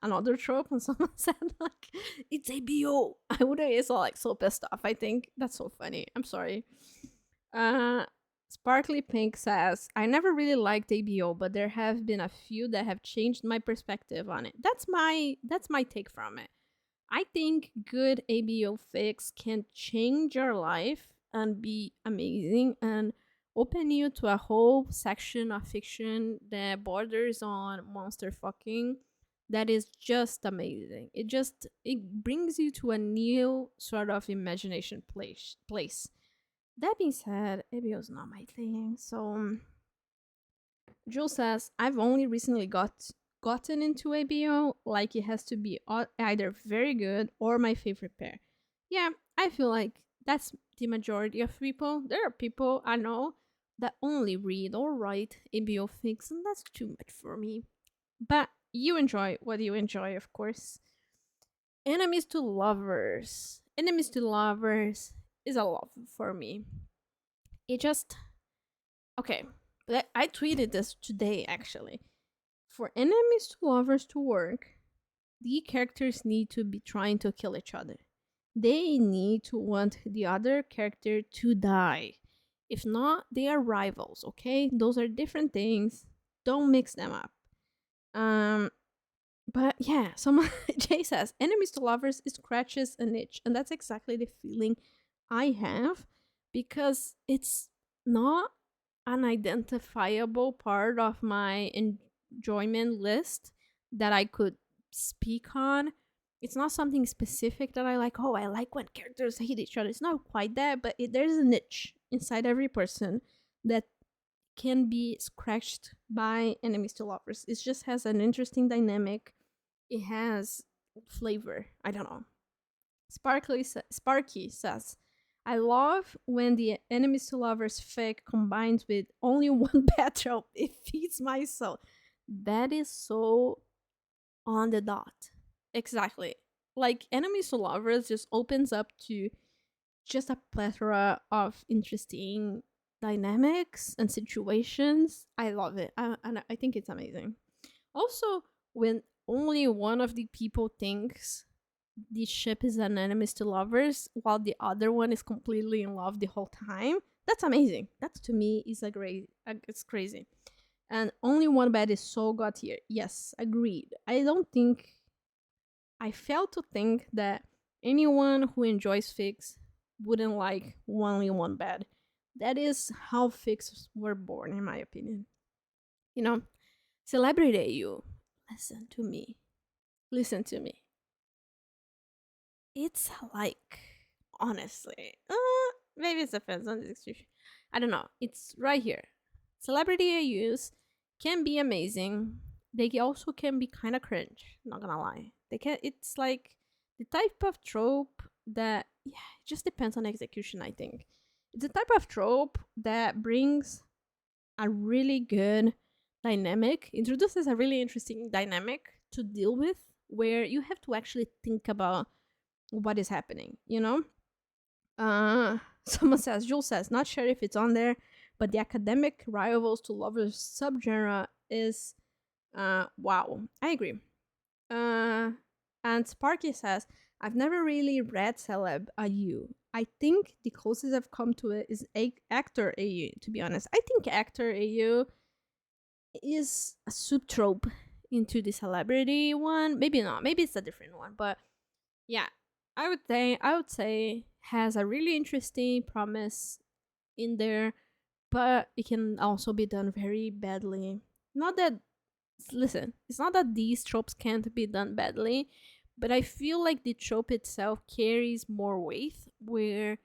another trope and someone said like it's ABO. I would have so like so pissed off. I think that's so funny. I'm sorry. Uh Sparkly Pink says, I never really liked ABO, but there have been a few that have changed my perspective on it. That's my take from it. I think good ABO fics can change your life and be amazing and open you to a whole section of fiction that borders on monster fucking that is just amazing. It brings you to a new sort of imagination place. That being said, ABO is not my thing. So Jules says, I've only recently gotten into ABO, like it has to be either very good or my favorite pair. Yeah, I feel like that's the majority of people. There are people I know that only read or write ABO fics, and that's too much for me. But you enjoy what you enjoy, of course. Enemies to lovers. Enemies to lovers is a love for me. It just okay. I tweeted this today actually. For enemies to lovers to work, the characters need to be trying to kill each other. They need to want the other character to die. If not, they are rivals, okay? Those are different things. Don't mix them up. But yeah, someone Jay says enemies to lovers scratches an itch, and that's exactly the feeling I have because it's not an identifiable part of my enjoyment list that I could speak on. It's not something specific that I like. Oh, I like when characters hate each other. It's not quite that, but there's a niche inside every person that can be scratched by enemies to lovers. It just has an interesting dynamic. It has flavor. I don't know. Sparky says, I love when the enemies to lovers fic combines with only one bad trope. It feeds my soul. That is so on the dot. Exactly. Like enemies to lovers just opens up to just a plethora of interesting dynamics and situations. I love it. And I think it's amazing. Also, when only one of the people thinks the ship is an enemies to lovers while the other one is completely in love the whole time, that's amazing. That to me is it's crazy. And only one bad is so god tier. Yes, agreed. I fail to think that anyone who enjoys fics wouldn't like only one bad. That is how fics were born, in my opinion. You know, celebrity AU, listen to me. Listen to me. It's like, honestly, maybe it depends on the execution. I don't know. It's right here. Celebrity AUs can be amazing. They also can be kind of cringe. Not gonna lie. They can. It's like the type of trope that it just depends on execution. I think it's a type of trope that brings a really good dynamic, introduces a really interesting dynamic to deal with, where you have to actually think about what is happening, you know? Someone says, Jules says, not sure if it's on there, but the academic rivals to lovers subgenre is wow. I agree. And Sparky says, I've never really read Celeb AU. I think the closest I've come to it is actor AU, to be honest. I think actor AU is a subtrope into the celebrity one. Maybe not. Maybe it's a different one. But yeah, I would say has a really interesting promise in there, but it can also be done very badly. not that, listen, it's not that these tropes can't be done badly, but I feel like the trope itself carries more weight. Where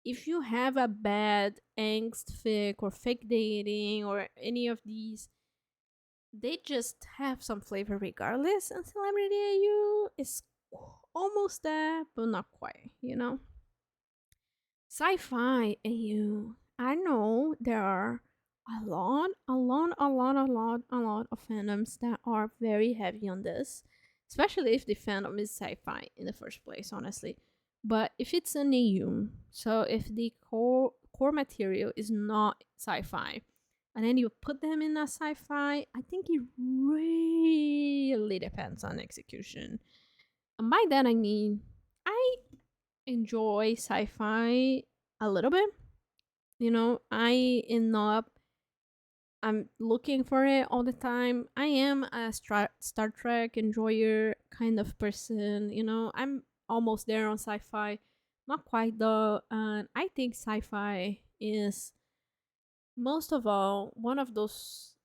if you have a bad angst fic or fake dating or any of these, they just have some flavor regardless. And Celebrity AU is almost there, but not quite, you know? Sci-fi AU. I know there are a lot of fandoms that are very heavy on this, especially if the fandom is sci-fi in the first place, honestly. But if it's an AU, so if the core material is not sci-fi, and then you put them in a sci-fi, I think it really depends on execution. And by that I mean I enjoy sci-fi a little bit. You know, I am not I'm looking for it all the time. I am a Star Trek enjoyer kind of person, you know. I'm almost there on sci-fi. Not quite though. And I think sci-fi is most of all one of those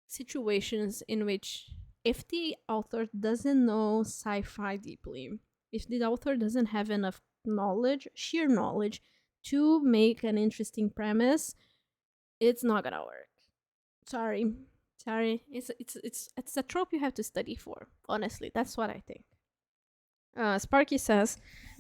situations in which if the author doesn't know sci-fi deeply, if the author doesn't have enough knowledge, sheer knowledge, to make an interesting premise, it's not gonna work. Sorry. Sorry. It's a trope you have to study for. Honestly, that's what I think. Sparky says,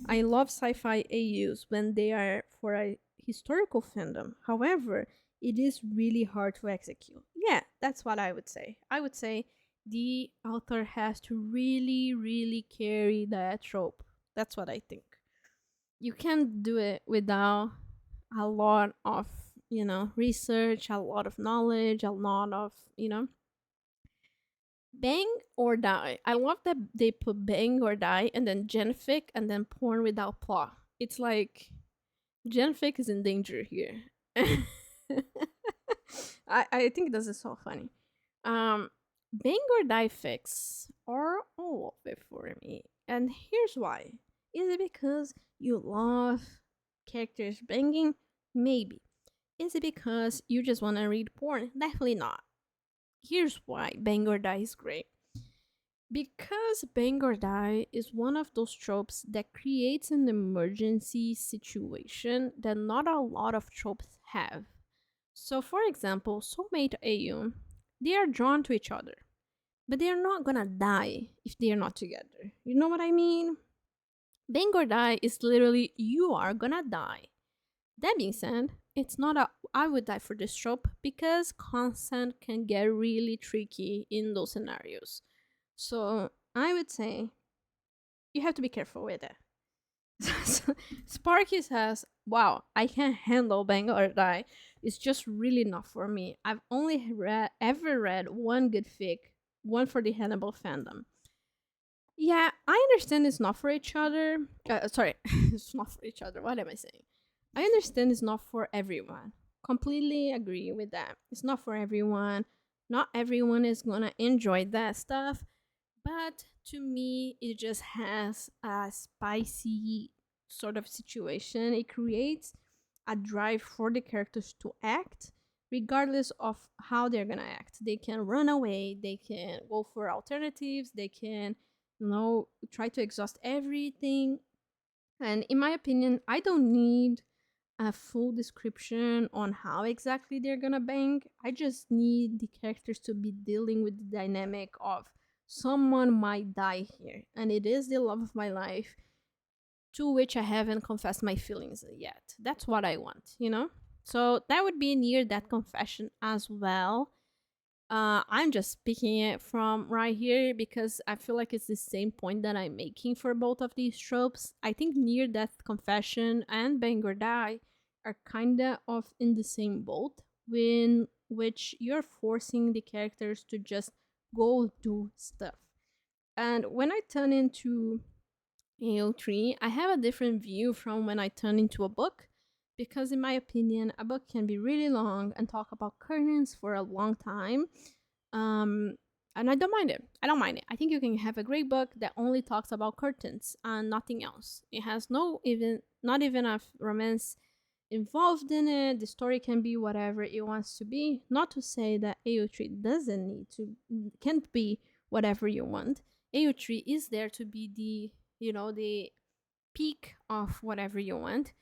I love sci-fi AUs when they are for a historical fandom. However, it is really hard to execute. Yeah, that's what I would say. I would say the author has to really, really carry that trope. That's what I think. You can't do it without a lot of, research, a lot of knowledge, a lot of, bang or die. I love that they put bang or die and then genfic and then porn without plot. It's like genfic is in danger here. I think this is so funny. Bang or die fics are all of it for me. And here's why. Is it because you love characters banging? Maybe. Is it because you just want to read porn? Definitely not. Here's why Bang or Die is great. Because Bang or Die is one of those tropes that creates an emergency situation that not a lot of tropes have. So, for example, soulmate AU, they are drawn to each other, but they are not gonna die if they are not together. You know what I mean? Bang or Die is literally you are gonna die. That being said, it's not a I would die for this trope because consent can get really tricky in those scenarios. So I would say you have to be careful with it. Sparky says, wow, I can't handle Bang or Die. It's just really not for me. I've only ever read one good fic, one for the Hannibal fandom. Yeah, I understand it's not for each other. Sorry, it's not for each other. What am I saying? I understand it's not for everyone. Completely agree with that. It's not for everyone. Not everyone is gonna enjoy that stuff. But to me, it just has a spicy sort of situation. It creates a drive for the characters to act, regardless of how they're gonna act. They can run away, they can go for alternatives, they can, try to exhaust everything. And in my opinion, I don't need a full description on how exactly they're gonna bang. I just need the characters to be dealing with the dynamic of someone might die here, and it is the love of my life to which I haven't confessed my feelings yet. That's what I want. So that would be near that confession as well. I'm just picking it from right here because I feel like it's the same point that I'm making for both of these tropes. I think near death confession and Bang or Die are kinda of in the same boat, in which you're forcing the characters to just go do stuff. And when I turn into AO3, I have a different view from when I turn into a book, because in my opinion, a book can be really long and talk about curtains for a long time. And I don't mind it. I don't mind it. I think you can have a great book that only talks about curtains and nothing else. It has not even a romance involved in it. The story can be whatever it wants to be. Not to say that AO3 doesn't need to, can't be whatever you want. AO3 is there to be the, the peak of whatever you want.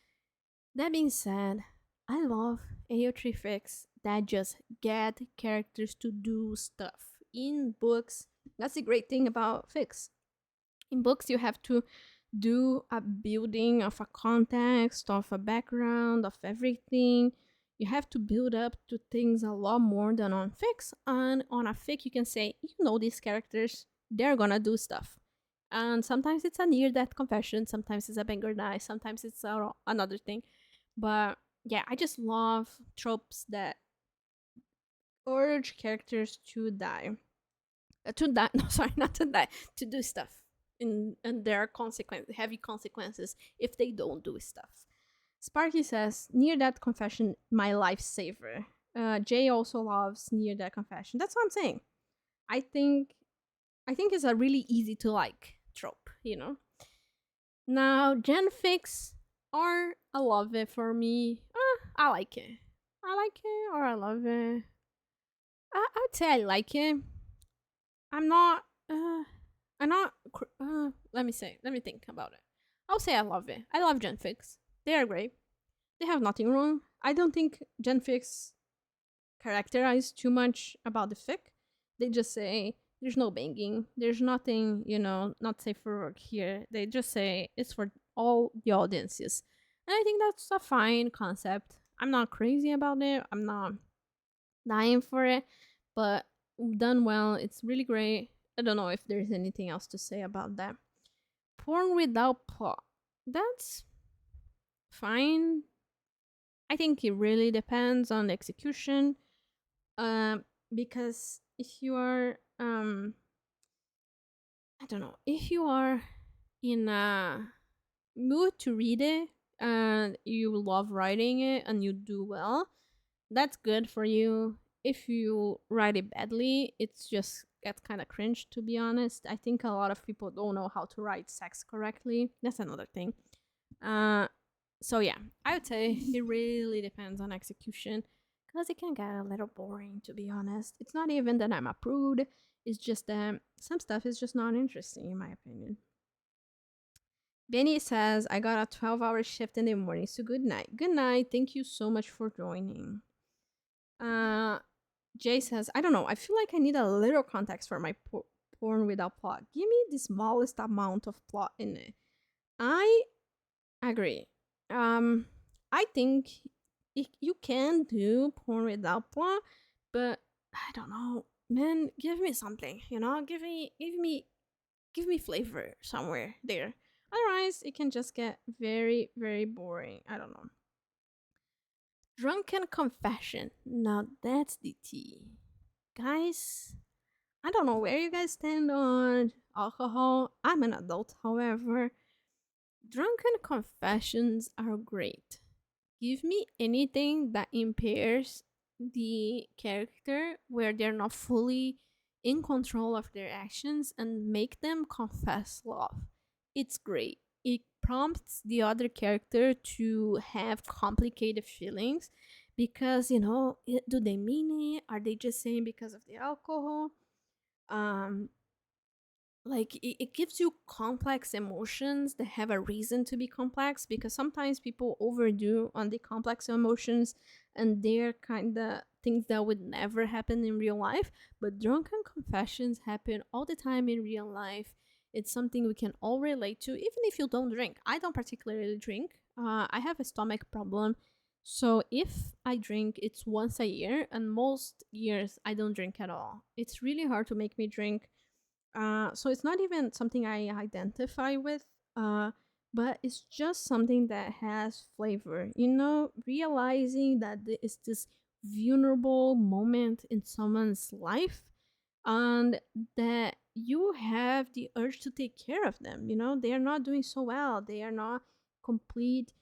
That being said, I love AO3 fics that just get characters to do stuff in books. That's the great thing about fics. In books, you have to do a building of a context, of a background, of everything. You have to build up to things a lot more than on fics. And on a fic, you can say, these characters, they're gonna do stuff. And sometimes it's a near death confession, sometimes it's a banger die, sometimes it's another thing. But yeah, I just love tropes that urge characters to die. To die, no, sorry, not to die, to do stuff. And there are heavy consequences if they don't do stuff. Sparky says, near death confession, my lifesaver. Jay also loves near death confession. That's what I'm saying. I think it's a really easy to like trope, Now, genfics are a love it for me. I like it. I like it or I love it. I'd say I like it. I'm not. I'm not. Let me think about it. I'll say I love it. I love genfics. They are great. They have nothing wrong. I don't think genfics characterize too much about the fic. They just say there's no banging. There's nothing, not safe for work here. They just say it's for all the audiences. And I think that's a fine concept. I'm not crazy about it. I'm not dying for it. But done well, it's really great. I don't know if there's anything else to say about that. Porn without plot. That's fine. I think it really depends on the execution. Because if you are I don't know, if you are in a mood to read it and you love writing it and you do well, that's good for you. If you write it badly, it's just gets kind of cringe, to be honest. I think a lot of people don't know how to write sex correctly. That's another thing. So yeah, I would say it really depends on execution because it can get a little boring, to be honest. It's not even that I'm a prude. It's just that some stuff is just not interesting, in my opinion. Benny says, I got a 12-hour shift in the morning, so good night. Good night. Thank you so much for joining. Jay says, I don't know. I feel like I need a little context for my porn without plot. Give me the smallest amount of plot in it. I agree. I think you can do porn without plot, but I don't know. Man, give me something, give me flavor somewhere there. Otherwise, it can just get very, very boring. I don't know. Drunken confession. Now that's the tea. Guys, I don't know where you guys stand on alcohol. I'm an adult, however. Drunken confessions are great. Give me anything that impairs the character where they're not fully in control of their actions and make them confess love. It's great. It prompts the other character to have complicated feelings because, do they mean it? Are they just saying because of the alcohol? Like it gives you complex emotions that have a reason to be complex, because sometimes people overdo on the complex emotions and they're kind of things that would never happen in real life, but drunken confessions happen all the time in real life. It's something we can all relate to, even if you don't drink. I don't particularly drink. I have a stomach problem, so if I drink, it's once a year, and most years I don't drink at all. It's really hard to make me drink. So it's not even something I identify with, but it's just something that has flavor. Realizing that it's this vulnerable moment in someone's life and that you have the urge to take care of them. They are not doing so well, they are not complete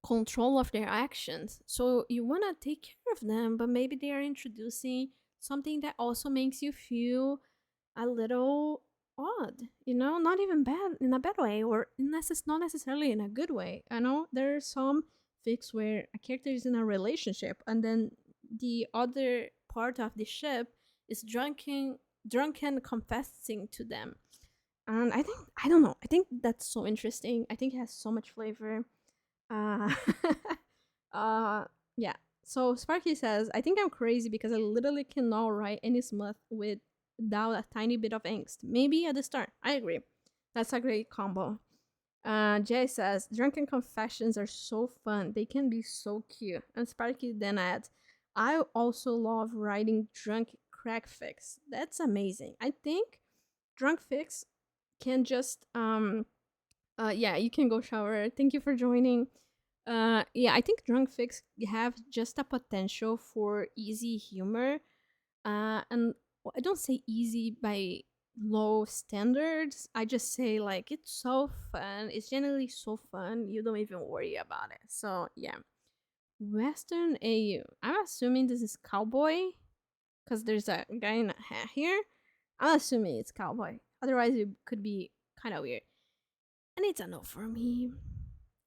control of their actions. So you want to take care of them, but maybe they are introducing something that also makes you feel a little odd, not even bad in a bad way, or not necessarily in a good way. I know there are some fics where a character is in a relationship and then the other part of the ship is drunken confessing to them. And I don't know, I think that's so interesting. I think it has so much flavor. uh uh yeah. So Sparky says, I think I'm crazy because I literally cannot write any smut without a tiny bit of angst. Maybe at the start. I agree. That's a great combo. Jay says, drunken confessions are so fun. They can be so cute. And Sparky then adds, I also love writing drunk crack fics. That's amazing. I think drunk fics can just yeah, you can go shower. Thank you for joining. Yeah, I think drunk fics have just a potential for easy humor. And I don't say easy by low standards. I just say like it's so fun. It's generally so fun. You don't even worry about it. So yeah. Western AU. I'm assuming this is cowboy because there's a guy in a hat here. I'm assuming it's cowboy. Otherwise, it could be kind of weird. And it's a no for me.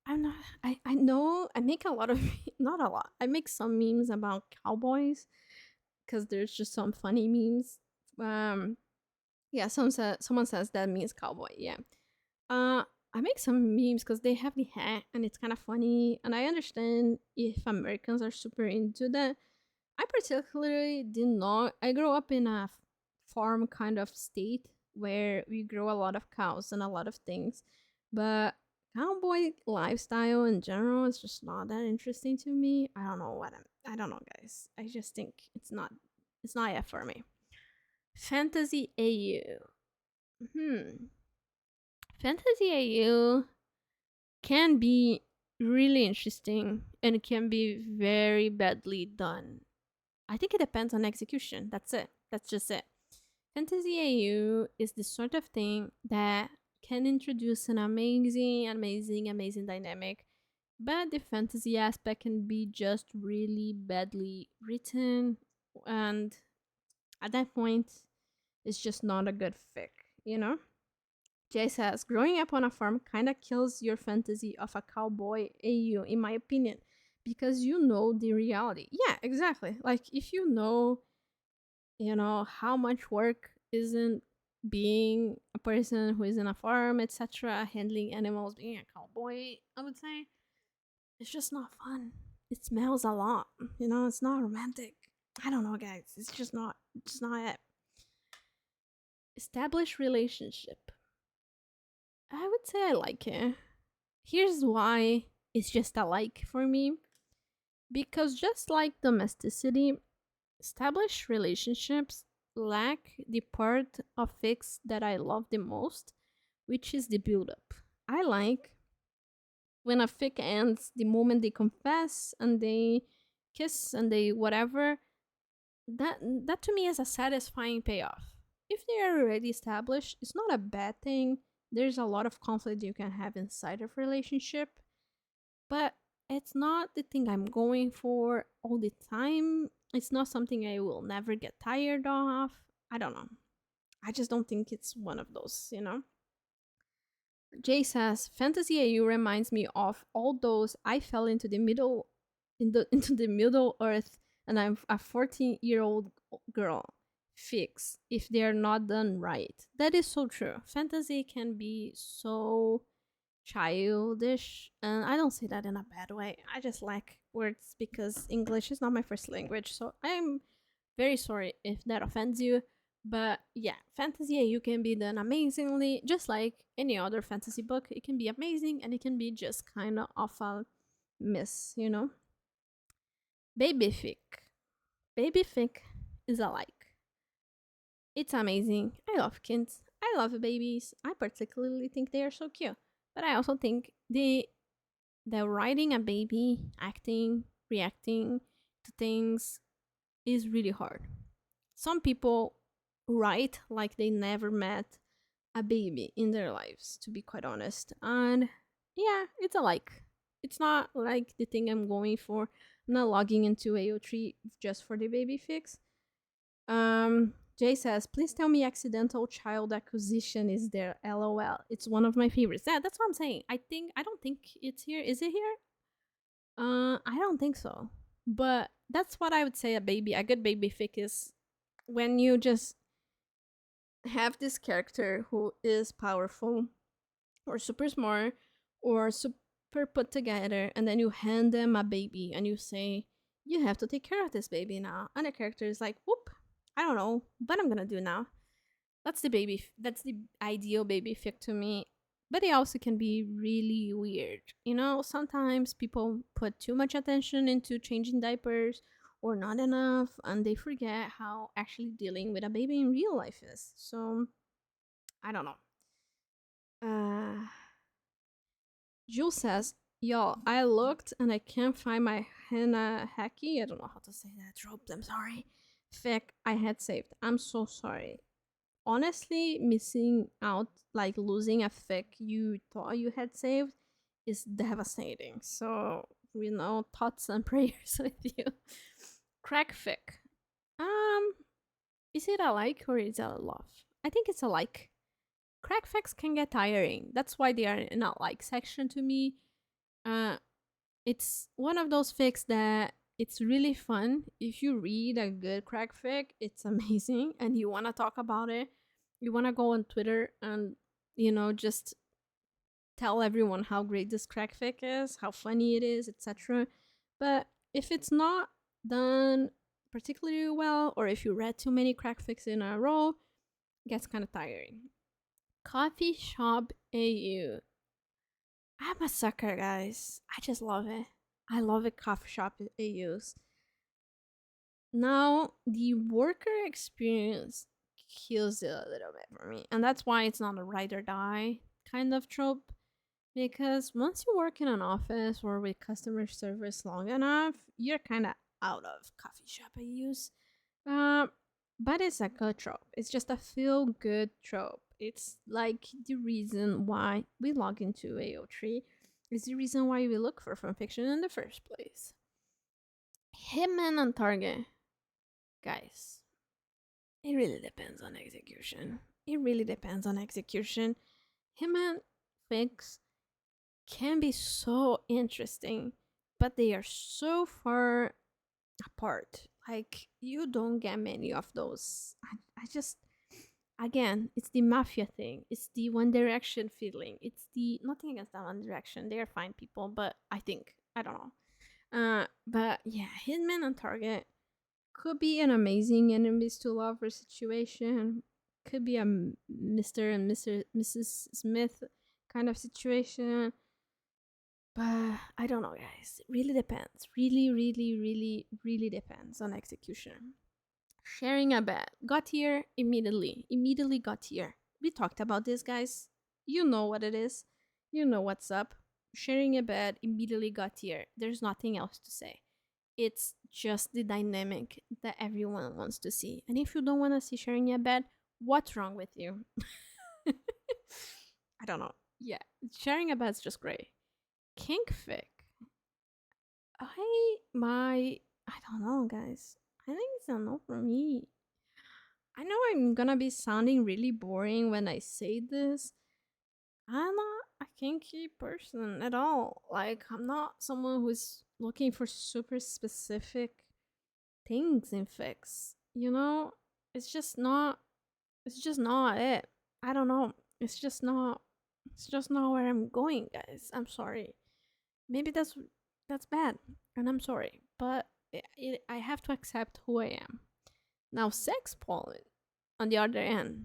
I'm not. I know I make a lot of not a lot. I make some memes about cowboys because there's just some funny memes. Yeah, someone says that means cowboy. Yeah. I make some memes because they have the hat and it's kind of funny, and I understand if Americans are super into that. I particularly did not. I grew up in a farm kind of state where we grow a lot of cows and a lot of things, but cowboy lifestyle in general is just not that interesting to me. I don't know what I don't know, guys. I just think it's not yet for me. Fantasy AU. Fantasy AU can be really interesting and it can be very badly done. I think it depends on execution. That's it. That's just it. Fantasy AU is the sort of thing that can introduce an amazing dynamic, but the fantasy aspect can be just really badly written, and at that point, it's just not a good fic, you know? Jay says, growing up on a farm kind of kills your fantasy of a cowboy AU, in my opinion, because you know the reality. Yeah, exactly. Like, if you know, how much work isn't being a person who is in a farm, etc., handling animals, being a cowboy, I would say, it's just not fun. It smells a lot, you know, it's not romantic. I don't know, guys. It's just not it. Established relationship. I would say I like it. Here's why it's just a like for me. Because just like domesticity, established relationships lack the part of fics that I love the most, which is the build up. I like when a fic ends the moment they confess and they kiss and they whatever. That to me is a satisfying payoff. If they are already established, it's not a bad thing. There's a lot of conflict you can have inside of relationship, but it's not the thing I'm going for all the time. It's not something I will never get tired of. I don't know. I just don't think it's one of those, you know? Jay says, Fantasy AU reminds me of all those I fell into the middle into the Middle Earth and I'm a 14-year-old girl. Fix if they're not done right. That is so true. Fantasy can be so childish, and I don't say that in a bad way. I just like words because English is not my first language, so I'm very sorry if that offends you. But yeah, fantasy you can be done amazingly, just like any other fantasy book. It can be amazing and it can be just kind of a miss, you know? Babyfic. Babyfic is a like. It's amazing. I love kids. I love babies. I particularly think they are so cute. But I also think the writing a baby, acting, reacting to things is really hard. Some people write like they never met a baby in their lives, to be quite honest. And yeah, it's a like. It's not like the thing I'm going for. I'm not logging into AO3 just for the baby fix. Jay says, please tell me accidental child acquisition is there. LOL. It's one of my favorites. Yeah, that's what I'm saying. I don't think it's here. Is it here? I don't think so. But that's what I would say a good baby fic is, when you just have this character who is powerful or super smart or super put together, and then you hand them a baby and you say, you have to take care of this baby now. And the character is like, whoop, I don't know, but I'm gonna do now. That's the ideal baby fic to me. But they also can be really weird. You know, sometimes people put too much attention into changing diapers or not enough, and they forget how actually dealing with a baby in real life is. So I don't know. uh Jules says, "Y'all, I looked and I can't find my henna hacky. I don't know how to say that. Trope. I'm sorry. Fic I had saved. I'm so sorry. Honestly, missing out, like losing a fic you thought you had saved, is devastating. So, thoughts and prayers with you. Crack fic. Um, is it a like or is it a love? I think it's a like. Crack fics can get tiring. That's why they are in a like section to me. Uh, it's one of those fics that it's really fun. If you read a good crack fic, it's amazing, and you want to talk about it. You want to go on Twitter and just tell everyone how great this crack fic is, how funny it is, etc. But if it's not done particularly well, or if you read too many crack fics in a row, it gets kind of tiring. Coffee Shop AU. I'm a sucker, guys. I just love it. I love it. Coffee Shop AUs. Now, the worker experience kills it a little bit for me. And that's why it's not a ride or die kind of trope. Because once you work in an office or with customer service long enough, you're kind of out of coffee shop AUs. But it's a good trope. It's just a feel good trope. It's like the reason why we log into AO3. It's the reason why we look for fanfiction in the first place. Hitman on target. Guys, it really depends on execution. It really depends on execution. Hitman fics can be so interesting, but they are so far apart. Like, you don't get many of those. I just, again, it's the mafia thing. It's the One Direction feeling. It's the, nothing against that One Direction. They are fine people, but I don't know. But yeah, Hitman on Target could be an amazing enemies to lover situation. Could be a Mr. and Mrs. Smith kind of situation. But I don't know, guys. It really depends. Really, really, really, really depends on execution. Sharing a bed. Got here immediately. Immediately got here. We talked about this, guys. You know what it is. You know what's up. Sharing a bed immediately got here. There's nothing else to say. It's just the dynamic that everyone wants to see. And if you don't want to see sharing a bed, what's wrong with you? I don't know. Yeah, sharing a bed's just great. Kink fic. I don't know, guys. I think it's a no for me. I know I'm gonna be sounding really boring when I say this. I'm not a kinky person at all. Like, I'm not someone who's looking for super specific things in fics. It's just not. It's just not it. I don't know. It's just not. It's just not where I'm going, guys. I'm sorry. Maybe that's bad, and I'm sorry, but I have to accept who I am. Now, sex pollen, on the other end,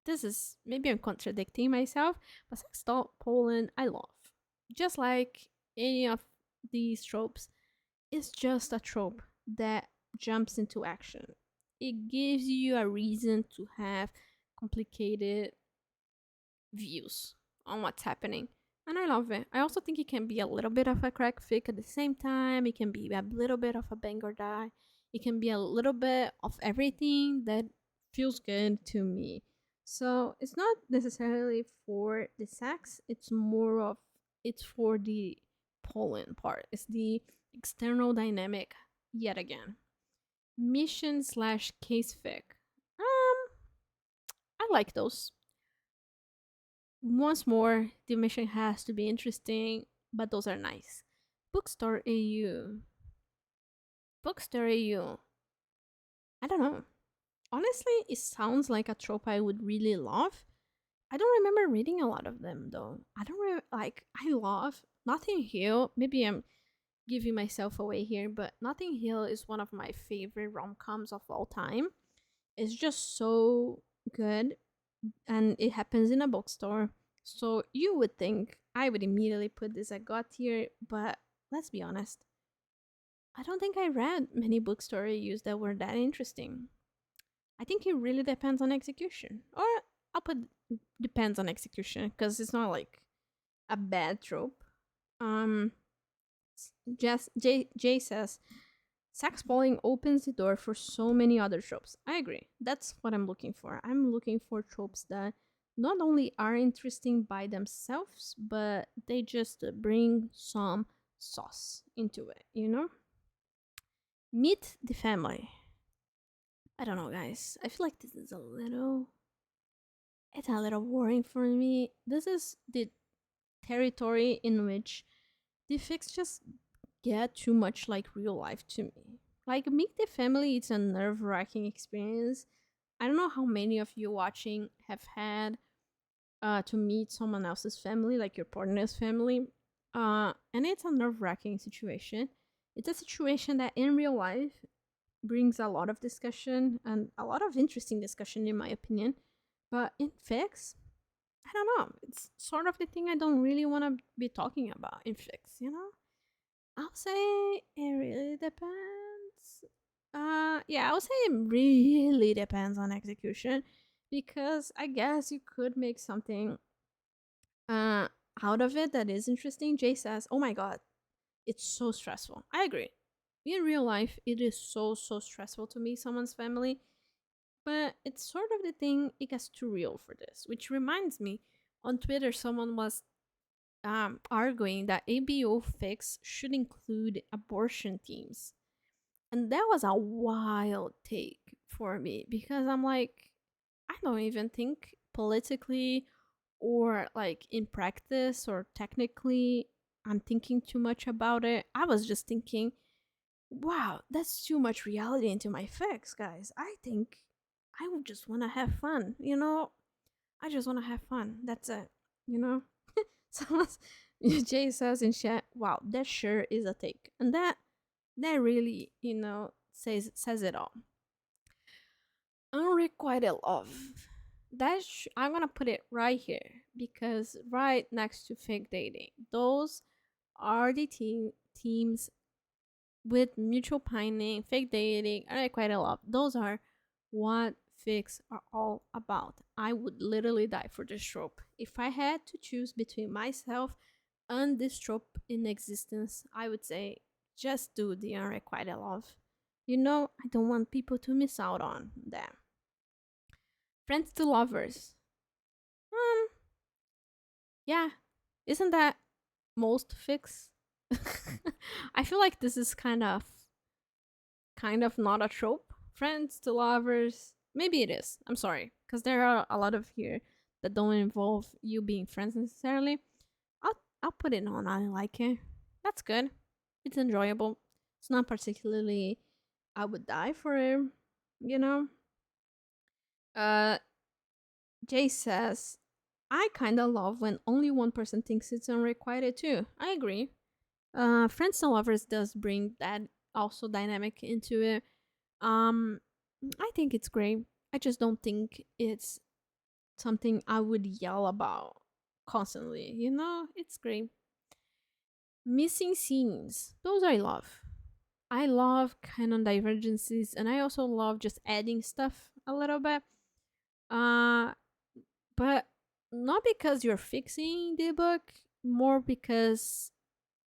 this is, maybe I'm contradicting myself, but sex pollen I love. Just like any of these tropes, it's just a trope that jumps into action. It gives you a reason to have complicated views on what's happening. And I love it. I also think it can be a little bit of a crack fic at the same time. It can be a little bit of a bang or die. It can be a little bit of everything that feels good to me. So it's not necessarily for the sex, it's for the pollen part. It's the external dynamic yet again. Mission slash case fic. I like those. Once more, the mission has to be interesting, but those are nice. Bookstore AU. Bookstore AU. I don't know. Honestly, it sounds like a trope I would really love. I don't remember reading a lot of them though. I don't like. I love Nothing Hill. Maybe I'm giving myself away here, but Nothing Hill is one of my favorite rom coms of all time. It's just so good, and it happens in a bookstore. So you would think I would immediately put this at God tier, but let's be honest. I don't think I read many bookstore reviews that were that interesting. I think it really depends on execution. Or I'll put depends on execution because it's not like a bad trope. Um, Jay says sex polling opens the door for so many other tropes. I agree. That's what I'm looking for. I'm looking for tropes that not only are interesting by themselves, but they just bring some sauce into it, you know? Meet the family. I don't know, guys. I feel like this is a little. It's a little boring for me. This is the territory in which the fics just get too much like real life to me. Like Meet the Family, it's a nerve wracking experience. I don't know how many of you watching have had to meet someone else's family, like your partner's family. And it's a nerve wracking situation. It's a situation that in real life brings a lot of discussion and a lot of interesting discussion, in my opinion. But in fics, I don't know. It's sort of the thing I don't really want to be talking about in fics, you know? I'll say it really depends. Yeah, I would say it really depends on execution because I guess you could make something uh out of it that is interesting. Jay says, "Oh my god, it's so stressful." I agree. In real life, it is so stressful to meet someone's family, but it's sort of the thing it gets too real for this. Which reminds me, on Twitter, someone was arguing that ABO fix should include abortion themes. And that was a wild take for me because I'm like, I don't even think politically or like in practice or technically I'm thinking too much about it. I was just thinking, wow, that's too much reality into my fix, guys. I think I would just want to have fun, you know? I just want to have fun. That's it, you know? Someone Jay says in chat, "Wow, that sure is a take," and that really, says it all. Unrequited love. I'm gonna put it right here because right next to fake dating, those are the teams with mutual pining, fake dating, unrequited love. Those are what fics are all about. I would literally die for this trope. If I had to choose between myself and this trope in existence, I would say just do the unrequited love. You know, I don't want people to miss out on that. Friends to lovers. Um, yeah, isn't that most fics? I feel like this is kind of not a trope. Friends to lovers. Maybe it is. I'm sorry, because there are a lot of here that don't involve you being friends necessarily. I'll put it on. I like it. That's good. It's enjoyable. It's not particularly I would die for it, you know. Uh Jay says I kinda love when only one person thinks it's unrequited too. I agree. Friends and lovers does bring that also dynamic into it. Um I think it's great. I just don't think it's something I would yell about constantly, you know? It's great. Missing scenes. Those I love. I love canon divergences and I also love just adding stuff a little bit. Uh but not because you're fixing the book, more because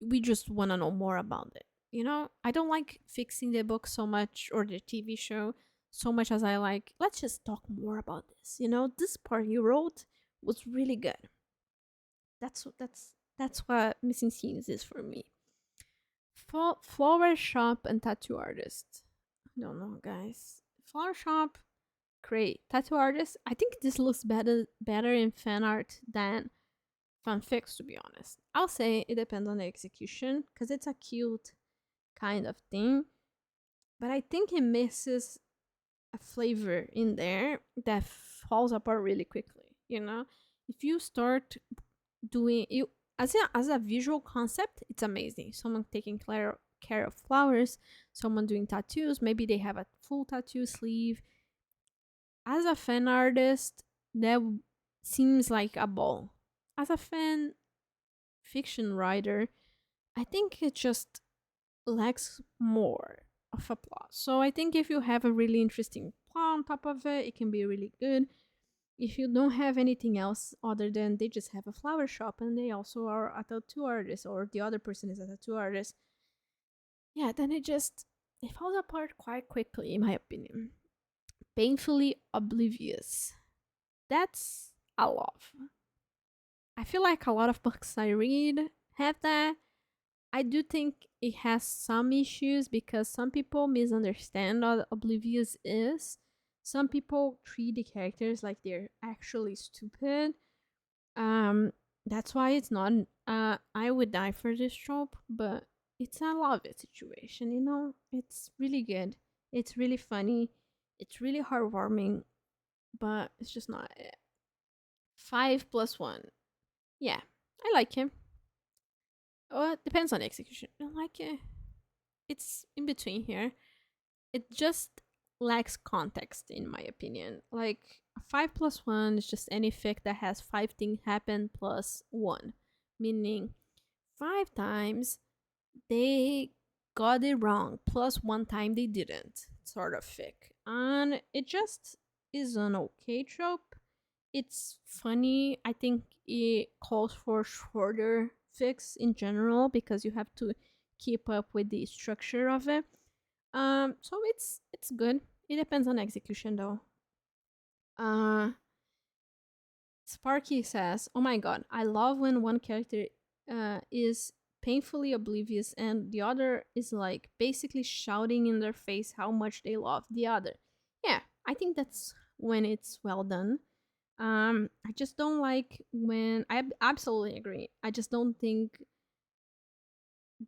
we just want to know more about it. You know, I don't like fixing the book so much or the TV show so much as I like, let's just talk more about this. You know, this part you wrote was really good. That's what missing scenes is for me. Flower shop and tattoo artist. I don't know, guys. Flower shop, great. Tattoo artist. I think this looks better in fan art than fanfics, to be honest. I'll say it depends on the execution because it's a cute kind of thing, but I think it misses a flavor in there that falls apart really quickly. You know, if you start doing you as a visual concept, it's amazing. Someone taking care of flowers, someone doing tattoos. Maybe they have a full tattoo sleeve. As a fan artist, that seems like a ball. As a fan fiction writer, I think it just lacks more of a plot. So I think if you have a really interesting plot on top of it, it can be really good. If you don't have anything else other than they just have a flower shop and they also are a tattoo artist or the other person is a tattoo artist, yeah, then it falls apart quite quickly, in my opinion. Painfully oblivious. That's a love. I feel like a lot of books I read have that. I do think it has some issues because some people misunderstand what oblivious is. Some people treat the characters like they're actually stupid. Um, that's why it's not. I would die for this trope, but it's a love it situation. You know, it's really good. It's really funny. It's really heartwarming, but it's just not it. 5+1. Yeah, I like him. It depends on execution. I like it. It's in between here. It just lacks context, in my opinion. Like, a 5+1 is just any fic that has 5 things happen plus 1, meaning 5 times they got it wrong plus 1 time they didn't, sort of fic. And it just is an okay trope. It's funny. I think it calls for shorter fics in general because you have to keep up with the structure of it. So it's good. It depends on execution though. Uh, Sparky says, "Oh my god, I love when one character is painfully oblivious and the other is like basically shouting in their face how much they love the other." Yeah, I think that's when it's well done. I just don't like when I absolutely agree. I just don't think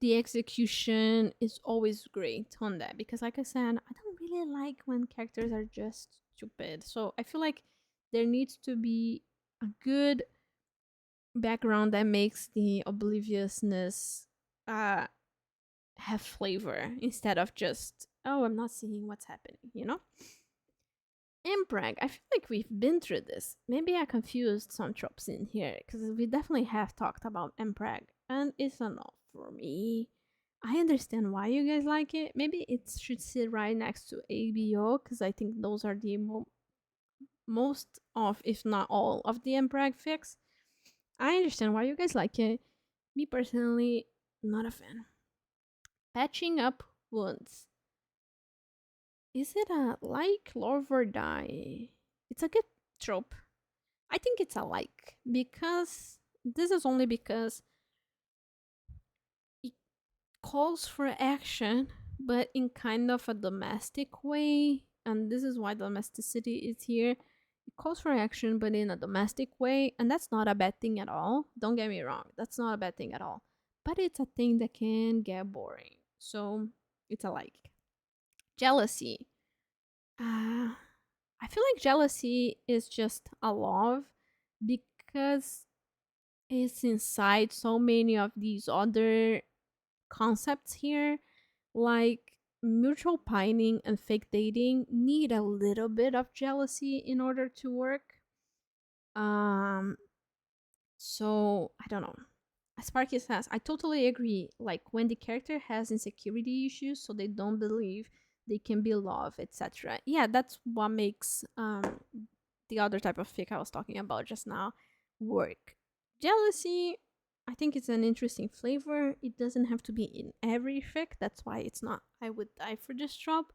the execution is always great on that because like I said, I don't really like when characters are just stupid. So I feel like there needs to be a good background that makes the obliviousness uh have flavor instead of just, oh, I'm not seeing what's happening, you know? Impreg, I feel like we've been through this. Maybe I confused some tropes in here because we definitely have talked about Impreg, and it's a no for me. I understand why you guys like it. Maybe it should sit right next to ABO because I think those are the most of, if not all, of the Impreg fics. I understand why you guys like it. Me personally, not a fan. Patching up wounds. Is it a like, love, or die? It's a good trope. I think it's a like because this is only because it calls for action, but in kind of a domestic way. And this is why domesticity is here. It calls for action, but in a domestic way. And that's not a bad thing at all. Don't get me wrong. That's not a bad thing at all. But it's a thing that can get boring. So it's a like. Jealousy. I feel like jealousy is just a love because it's inside so many of these other concepts here, like mutual pining and fake dating need a little bit of jealousy in order to work. Um, so I don't know. Sparky says, I totally agree. Like when the character has insecurity issues, so they don't believe they can be loved, etc. Yeah, that's what makes the other type of fic I was talking about just now work. Jealousy, I think it's an interesting flavor. It doesn't have to be in every fic. That's why it's not. I would die for this trope.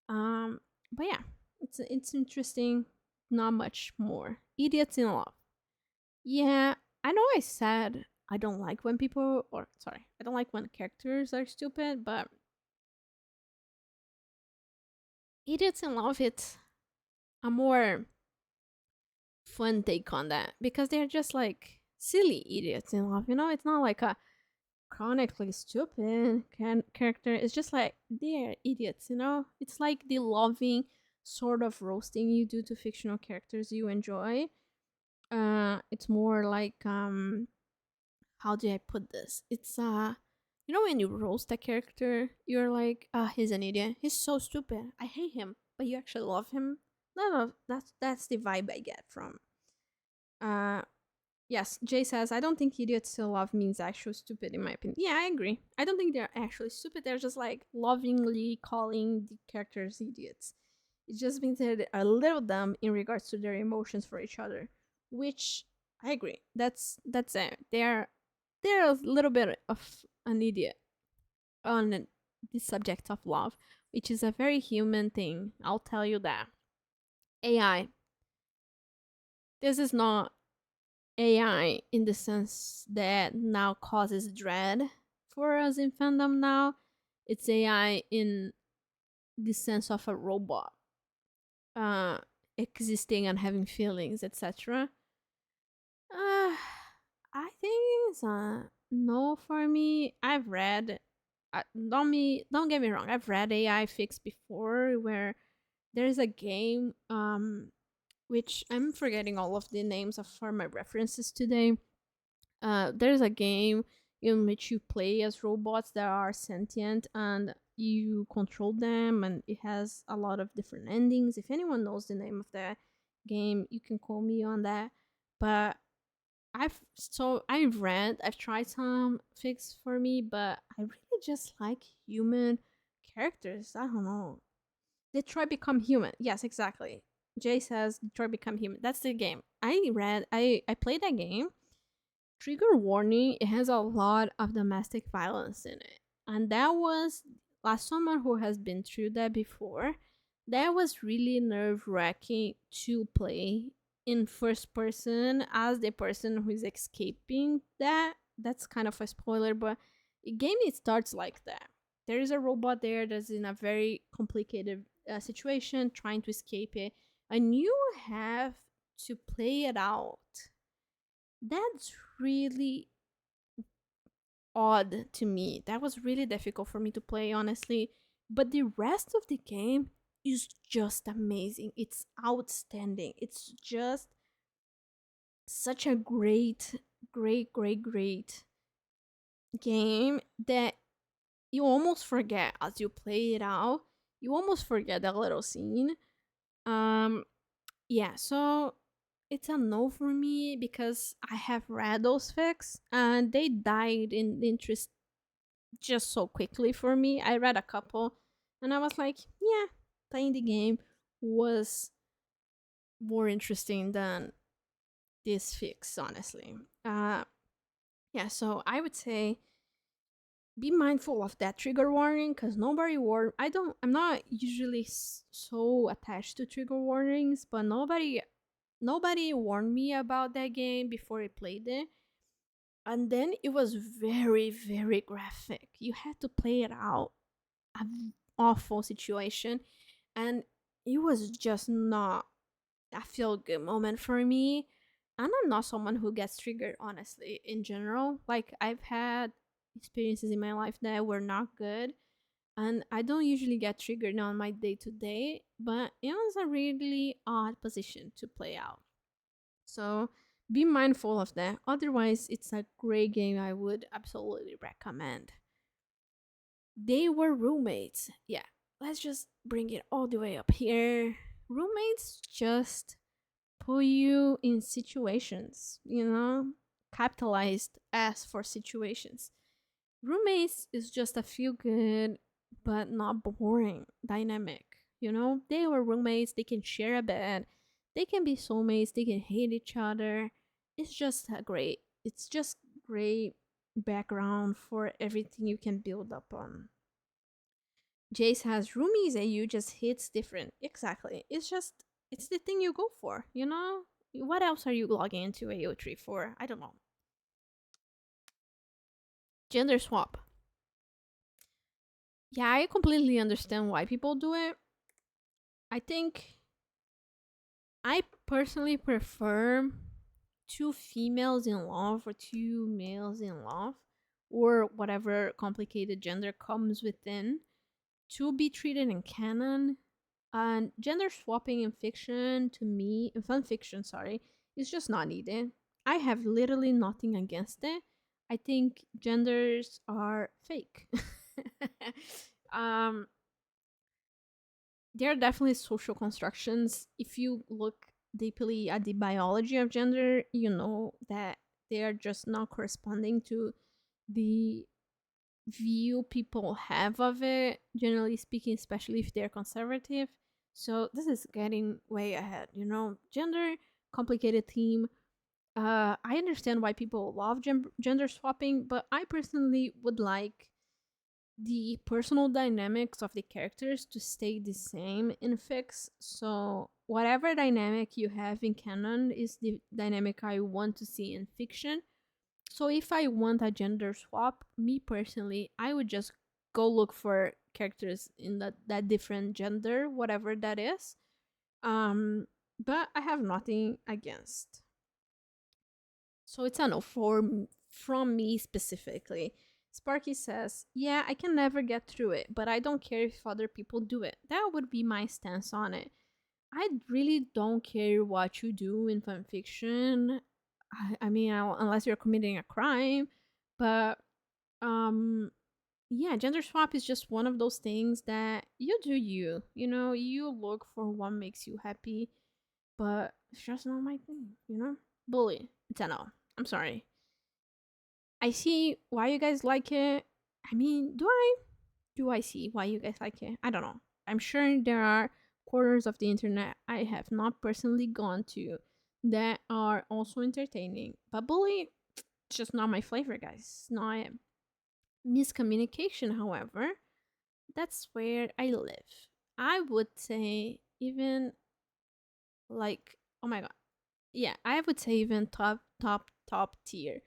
Um, but yeah, it's interesting. Not much more. Idiots in love. Yeah, I know I said I don't like when people, or sorry, I don't like when characters are stupid, but idiots in love, it's a more fun take on that because they're just like silly idiots in love. You know, it's not like a chronically stupid character. It's just like they're idiots. You know, it's like the loving sort of roasting you do to fictional characters you enjoy. It's more like how do I put this? It's you know when you roast a character, you're like, ah, he's an idiot. He's so stupid. I hate him, but you actually love him. No, that's the vibe I get from. Uh, yes, Jay says I don't think idiots still love means actual stupid. In my opinion, yeah, I agree. I don't think they're actually stupid. They're just like lovingly calling the characters idiots. It just means they're a little dumb in regards to their emotions for each other, which I agree. That's it. They're a little bit of an idiot on the subject of love, which is a very human thing. I'll tell you that. AI. This is not AI in the sense that now causes dread for us in fandom now. It's AI in the sense of a robot uh, existing and having feelings, etc. I think it's a no for me. I've read, don't get me wrong. I've read AI fix before where there's a game, which I'm forgetting all of the names of for my references today. There's a game in which you play as robots that are sentient and you control them, and it has a lot of different endings. If anyone knows the name of that game, you can call me on that. But I've tried some fix for me, but I really just like human characters. I don't know. Detroit Become Human. Yes, exactly. Jay says Detroit Become Human. That's the game. I played that game. Trigger warning, it has a lot of domestic violence in it. And that was, as someone who has been through that before, that was really nerve wracking to play in first person as the person who is escaping that. That's kind of a spoiler, but the game it starts like that. There is a robot there that's in a very complicated situation trying to escape it, and you have to play it out. That's really odd to me. That was really difficult for me to play, honestly. But the rest of the game is just amazing. It's outstanding. It's just such a great game that you almost forget as you play it out. You almost forget that little scene. Um, yeah, so it's a no for me because I have read those fics and they died in interest just so quickly for me. I read a couple and I was like, yeah, playing the game was more interesting than this fix, honestly. Yeah, so I would say be mindful of that trigger warning because nobody warned. I'm not usually so attached to trigger warnings, but nobody warned me about that game before I played it. And then it was very graphic. You had to play it out. An awful situation. And it was just not a feel good moment for me. And I'm not someone who gets triggered, honestly, in general. Like, I've had experiences in my life that were not good. And I don't usually get triggered on my day to day, but it was a really odd position to play out. So be mindful of that. Otherwise, it's a great game I would absolutely recommend. They were roommates. Yeah, let's just bring it all the way up here. Roommates just put you in situations, capitalized as for situations. Roommates is just a feel good but not boring dynamic. They were roommates, they can share a bed, they can be soulmates, they can hate each other. It's just great background for everything you can build up on. Jace has roomies and you just hits different. Exactly. It's the thing you go for. What else are you logging into AO3 for? I don't know. Gender swap. Yeah, I completely understand why people do it. I think I personally prefer two females in love or two males in love or whatever complicated gender comes within to be treated in canon. And gender swapping in fiction, to me, in fan fiction, sorry, is just not needed. I have literally nothing against it. I think genders are fake. um, there are definitely social constructions. If you look deeply at the biology of gender, you know that they are just not corresponding to the view people have of it, generally speaking, especially if they're conservative. So this is getting way ahead, you know. Gender, complicated theme. I understand why people love gender swapping, but I personally would like the personal dynamics of the characters to stay the same in fics. So whatever dynamic you have in canon is the dynamic I want to see in fiction. So if I want a gender swap, me personally, I would just go look for characters in that different gender, whatever that is. Um, but I have nothing against. So it's a no from me specifically. Sparky says, "Yeah, I can never get through it, but I don't care if other people do it." That would be my stance on it. I really don't care what you do in fanfiction. I mean, unless you're committing a crime, but um, yeah, gender swap is just one of those things that you do you. You know, you look for what makes you happy, but it's just not my thing. You know, bully. It's a no. I'm sorry. I see why you guys like it. I mean, do I see why you guys like it? I don't know. I'm sure there are corners of the internet I have not personally gone to that are also entertaining. But bully, it's just not my flavor, guys. It's not it. Miscommunication, however, that's where I live. I would say even like, oh my god. Yeah, I would say even top tier.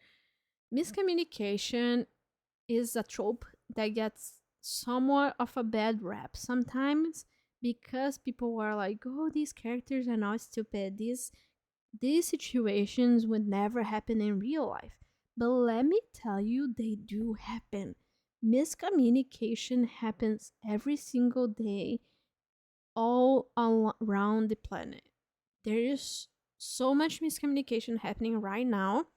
Miscommunication is a trope that gets somewhat of a bad rap sometimes because people are like, "Oh, these characters are not stupid. These situations would never happen in real life." But let me tell you, they do happen. Miscommunication happens every single day, all around the planet. There is so much miscommunication happening right now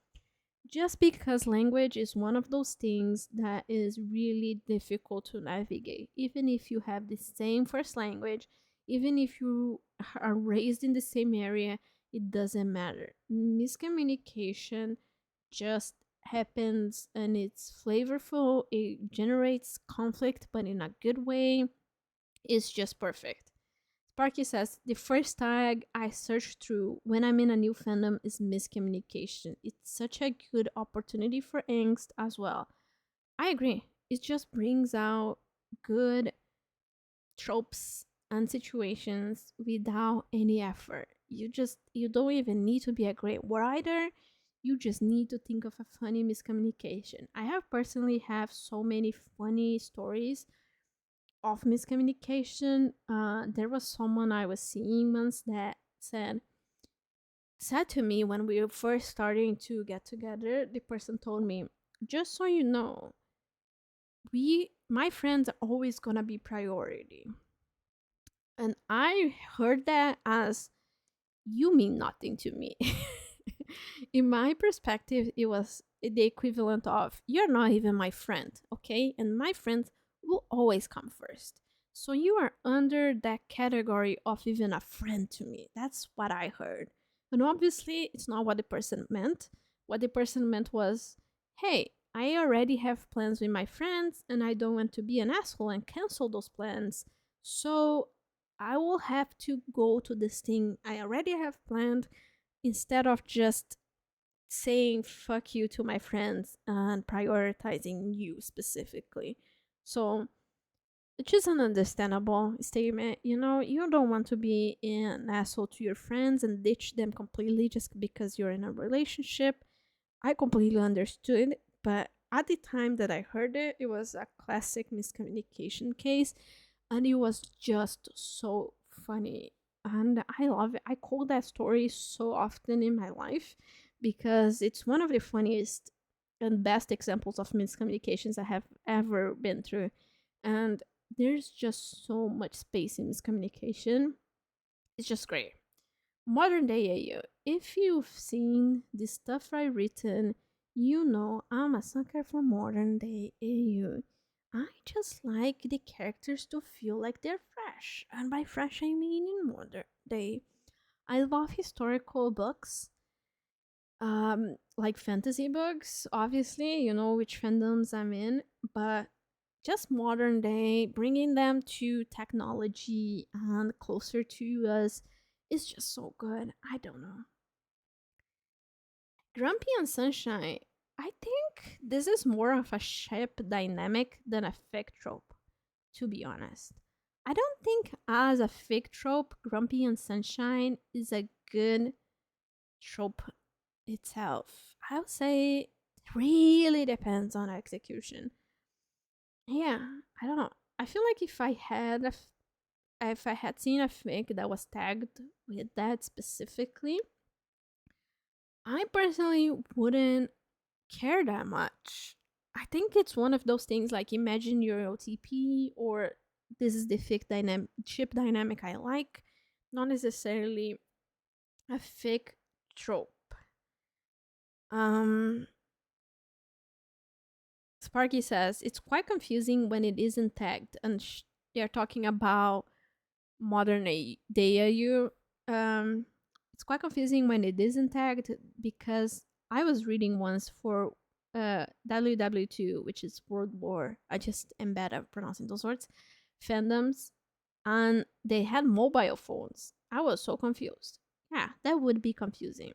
just because language is one of those things that is really difficult to navigate. Even if you have the same first language, even if you are raised in the same area, it doesn't matter. Miscommunication just happens and it's flavorful, it generates conflict, but in a good way. It's just perfect. Sparky says, the first tag I search through when I'm in a new fandom is miscommunication. It's such a good opportunity for angst as well. I agree. It just brings out good tropes and situations without any effort. You don't even need to be a great writer. You just need to think of a funny miscommunication. I have personally have so many funny stories of miscommunication. There was someone I was seeing once that said to me when we were first starting to get together. The person told me, "Just so you know, my friends are always gonna be priority." And I heard that as, "You mean nothing to me." In my perspective, it was the equivalent of, "You're not even my friend, okay? And my friends will always come first. So you are under that category of even a friend to me." That's what I heard. And obviously, it's not what the person meant. What the person meant was, "Hey, I already have plans with my friends, and I don't want to be an asshole and cancel those plans. So I will have to go to this thing I already have planned instead of just saying fuck you to my friends and prioritizing you specifically." So which is an understandable statement. You know, you don't want to be an asshole to your friends and ditch them completely just because you're in a relationship. I completely understood, but at the time that I heard it, it was a classic miscommunication case, and it was just so funny. and I love it. I quote that story so often in my life because it's one of the funniest and best examples of miscommunications I have ever been through. And there's just so much space in miscommunication. It's just great. Modern day AU. If you've seen the stuff I've written, you know I'm a sucker for modern day AU. I just like the characters to feel like they're fresh. And by fresh, I mean in modern day. I love historical books, like fantasy books, obviously, you know which fandoms I'm in, but just modern day, bringing them to technology and closer to us is just so good. I don't know. Grumpy and Sunshine, I think this is more of a ship dynamic than a fic trope, to be honest. I don't think as a fic trope, Grumpy and Sunshine is a good trope itself. I would say it really depends on execution. Yeah, I don't know. I feel like if I had seen a fic that was tagged with that specifically, I personally wouldn't care that much. I think it's one of those things like imagine your OTP or this is the ship dynamic I like, not necessarily a fic trope. Um Sparky says it's quite confusing when it isn't tagged, and they're talking about modern day AU. It's quite confusing when it isn't tagged because I was reading once for WW2, which is World War. I just am bad at pronouncing those words. Fandoms, and they had mobile phones. I was so confused. Yeah, that would be confusing.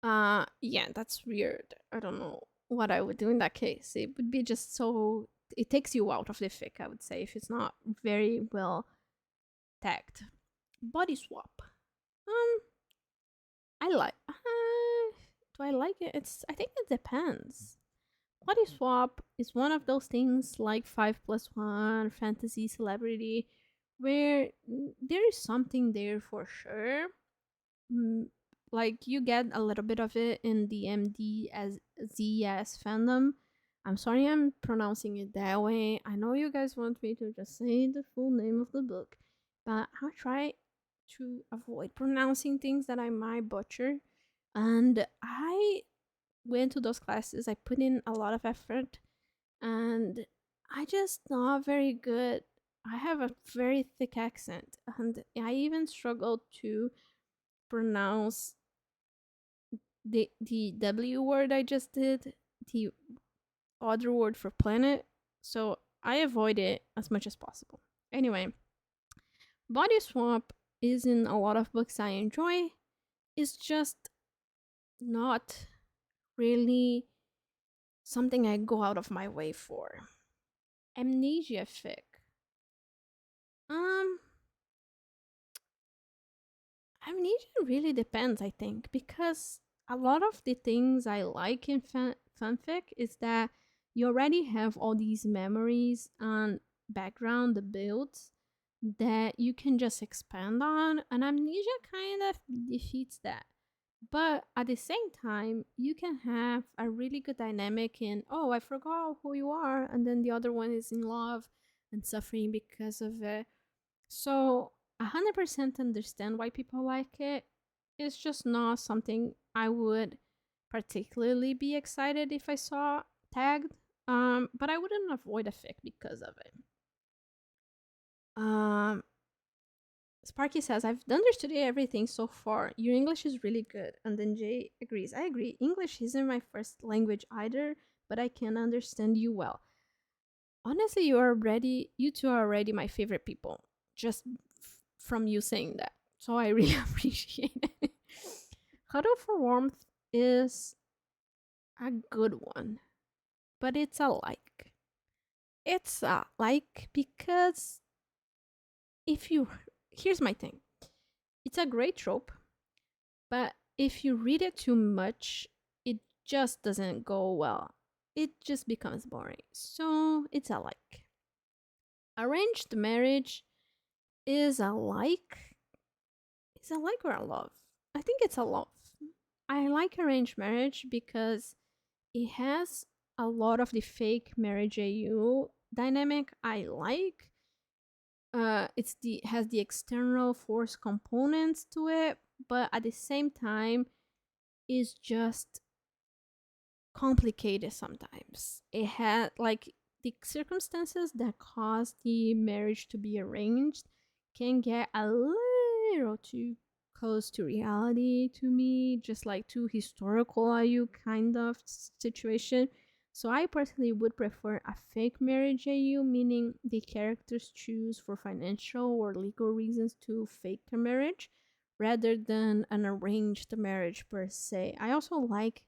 Yeah, that's weird. I don't know what I would do in that case. It would be just so. It takes you out of the fic, I would say, if it's not very well tagged. Body swap. Um, I like. Do I like it? I think it depends. Body swap is one of those things like 5+1 fantasy celebrity, where there is something there for sure. Mm, like you get a little bit of it in the MD as ZS fandom. I'm sorry I'm pronouncing it that way. I know you guys want me to just say the full name of the book, but I'll try to avoid pronouncing things that I might butcher. And I went to those classes, I put in a lot of effort, and I just not very good. I have a very thick accent, and I even struggled to pronounce the W word I just did, the other word for planet. So I avoid it as much as possible. Anyway, body swap is in a lot of books I enjoy. It's just not really something I go out of my way for. Amnesia fic. Um, Amnesia really depends, I think, because a lot of the things I like in fanfic is that you already have all these memories and background builds that you can just expand on, and Amnesia kind of defeats that. But at the same time, you can have a really good dynamic in, oh, I forgot who you are, and then the other one is in love and suffering because of it. So 100% understand why people like it. It's just not something I would particularly be excited if I saw tagged. But I wouldn't avoid a fic because of it. Um, Sparky says, I've understood everything so far. Your English is really good. And then Jay agrees. I agree. English isn't my first language either, but I can understand you well. Honestly, you two are already my favorite people. Just from you saying that. So I really appreciate it. Huddle for Warmth is a good one, but it's a like. It's a like because if you. Here's my thing, it's a great trope, but if you read it too much, it just doesn't go well. It just becomes boring. So it's a like. Arranged marriage is a like. Is a like or a love? I think it's a love. I like arranged marriage because it has a lot of the fake marriage AU dynamic I like. It's the has the external force components to it, but at the same time is just complicated sometimes. It had like the circumstances that cause the marriage to be arranged can get a little too close to reality to me, just like too historical are you kind of situation. So I personally would prefer a fake marriage AU, meaning the characters choose for financial or legal reasons to fake a marriage rather than an arranged marriage per se. I also like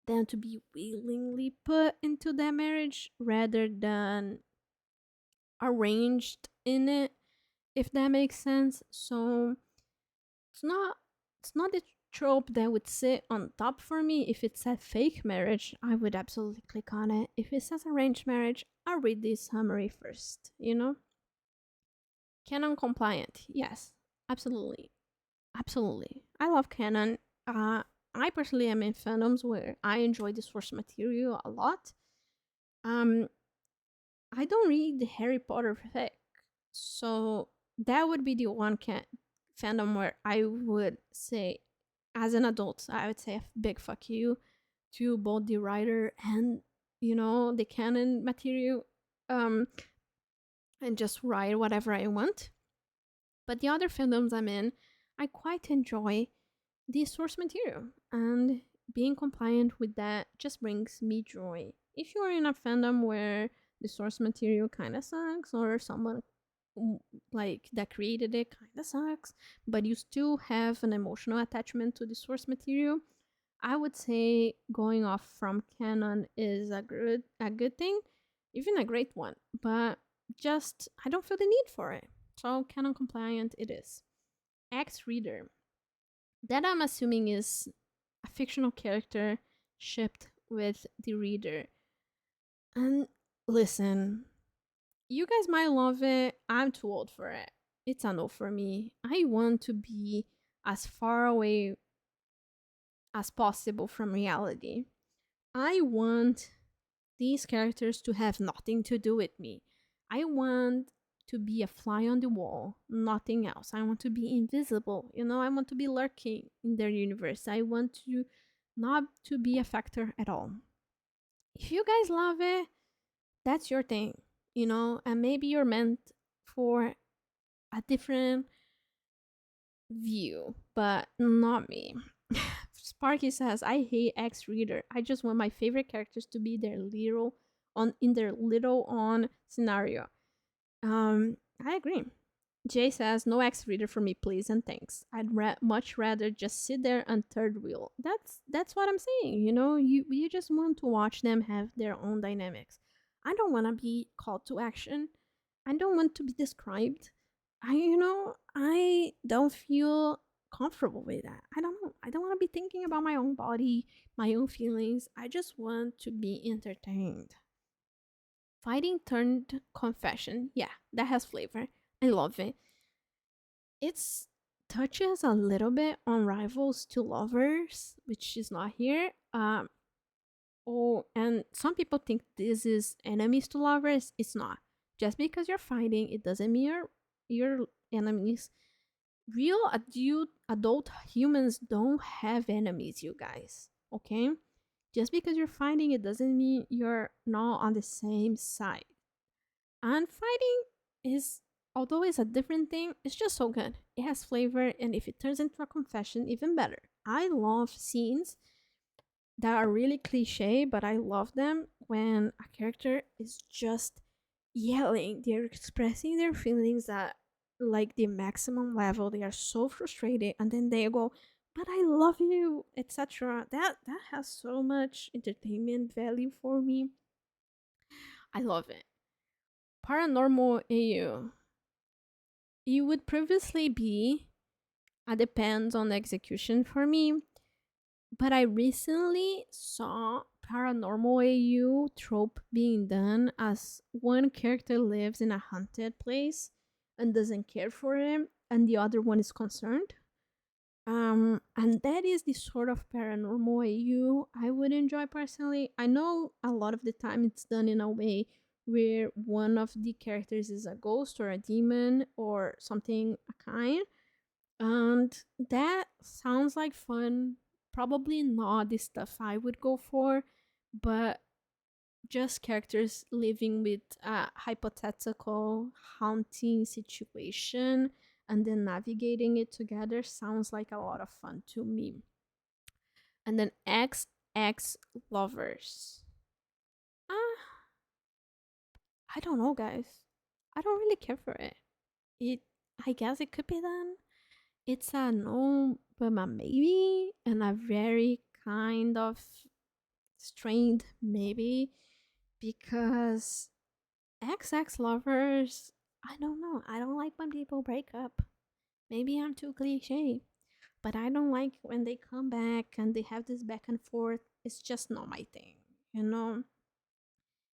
them to be willingly put into that marriage rather than arranged in it, if that makes sense. So it's not it's not the trope that would sit on top for me. If it said fake marriage, I would absolutely click on it. If it says arranged marriage, I'll read the summary first, you know? Canon compliant, yes, absolutely. Absolutely. I love canon. I personally am in fandoms where I enjoy the source material a lot. Um, I don't read the Harry Potter fic, so that would be the one fandom where I would say, as an adult, I would say a big fuck you to both the writer and the canon material, um, and just write whatever I want. But the other fandoms I'm in, I quite enjoy the source material, and being compliant with that just brings me joy. If you're in a fandom where the source material kind of sucks, or someone like that created it kind of sucks, but you still have an emotional attachment to the source material, I would say going off from canon is a good thing, even a great one. But just I don't feel the need for it, so canon compliant it is. X reader, that I'm assuming is a fictional character shipped with the reader. And listen, you guys might love it. I'm too old for it. It's a no for me. I want to be as far away as possible from reality. I want these characters to have nothing to do with me. I want to be a fly on the wall, nothing else. I want to be invisible. I want to be lurking in their universe. I want to not to be a factor at all. If you guys love it, that's your thing, and maybe you're meant for a different view, but not me. Sparky says, I hate X Reader. I just want my favorite characters to be their little on in their little on scenario. I agree. Jay says, no X Reader for me, please, and thanks. I'd much rather just sit there and third wheel. That's what I'm saying. You just want to watch them have their own dynamics. I don't want to be called to action. I don't want to be described. I don't feel comfortable with that. I don't know. I don't want to be thinking about my own body, my own feelings. I just want to be entertained. Fighting turned confession. Yeah, that has flavor. I love it. It's touches a little bit on rivals to lovers, which is not here. And some people think this is enemies to lovers. It's not. Just because you're fighting, it doesn't mean you're enemies. Real adult humans don't have enemies, you guys. Okay? Just because you're fighting, it doesn't mean you're not on the same side. And fighting is, although it's a different thing, it's just so good. It has flavor, and if it turns into a confession, even better. I love scenes that are really cliche, but I love them when a character is just yelling. They're expressing their feelings at like the maximum level. They are so frustrated, and then they go, "But I love you," etc. That has so much entertainment value for me. I love it. Paranormal AU. It would previously be a depends on execution for me, but I recently saw paranormal AU trope being done as one character lives in a haunted place and doesn't care for him, and the other one is concerned. And that is the sort of paranormal AU I would enjoy personally. I know a lot of the time it's done in a way where one of the characters is a ghost or a demon or something a kind, and that sounds like fun. Probably not the stuff I would go for, but just characters living with a hypothetical haunting situation and then navigating it together sounds like a lot of fun to me. And then XX lovers. Uh, I don't know, guys. I don't really care for it. It, I guess it could be done. It's a no, but a maybe, and a very kind of strained maybe, because XX lovers, I don't know. I don't like when people break up. Maybe I'm too cliche, but I don't like when they come back and they have this back and forth. It's just not my thing, you know?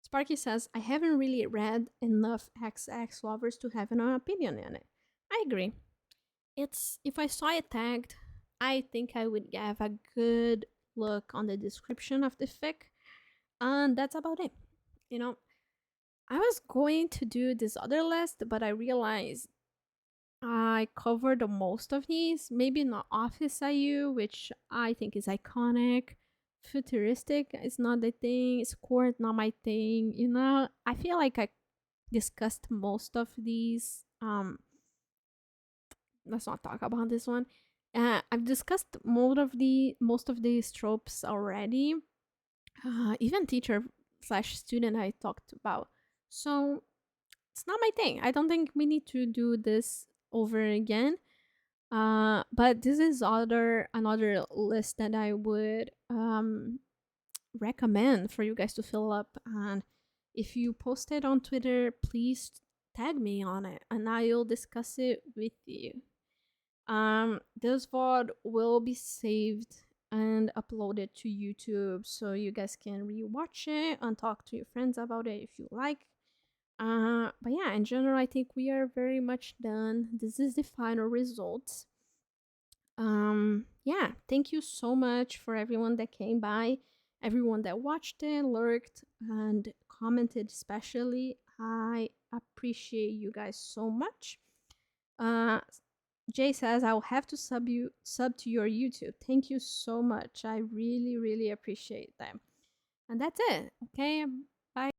Sparky says, I haven't really read enough XX lovers to have an opinion on it. I agree. It's if I saw it tagged, I think I would have a good look on the description of the fic, and that's about it. You know, I was going to do this other list, but I realized I covered the most of these. Maybe not Office IU, which I think is iconic. Futuristic is not the thing. Score not my thing. You know, I feel like I discussed most of these. Let's not talk about this one. I've discussed most of these tropes already. Even teacher slash student I talked about. So it's not my thing. I don't think we need to do this over again. But this is another list that I would recommend for you guys to fill up. And if you post it on Twitter, please tag me on it, and I'll discuss it with you. This VOD will be saved and uploaded to YouTube, so you guys can rewatch it and talk to your friends about it if you like. But yeah, in general, I think we are very much done. This is the final results. Yeah, thank you so much for everyone that came by, everyone that watched it, lurked, and commented, especially. I appreciate you guys so much. Jay says I'll have to sub to your YouTube. Thank you so much. I really, really appreciate that. And that's it. Okay. Bye.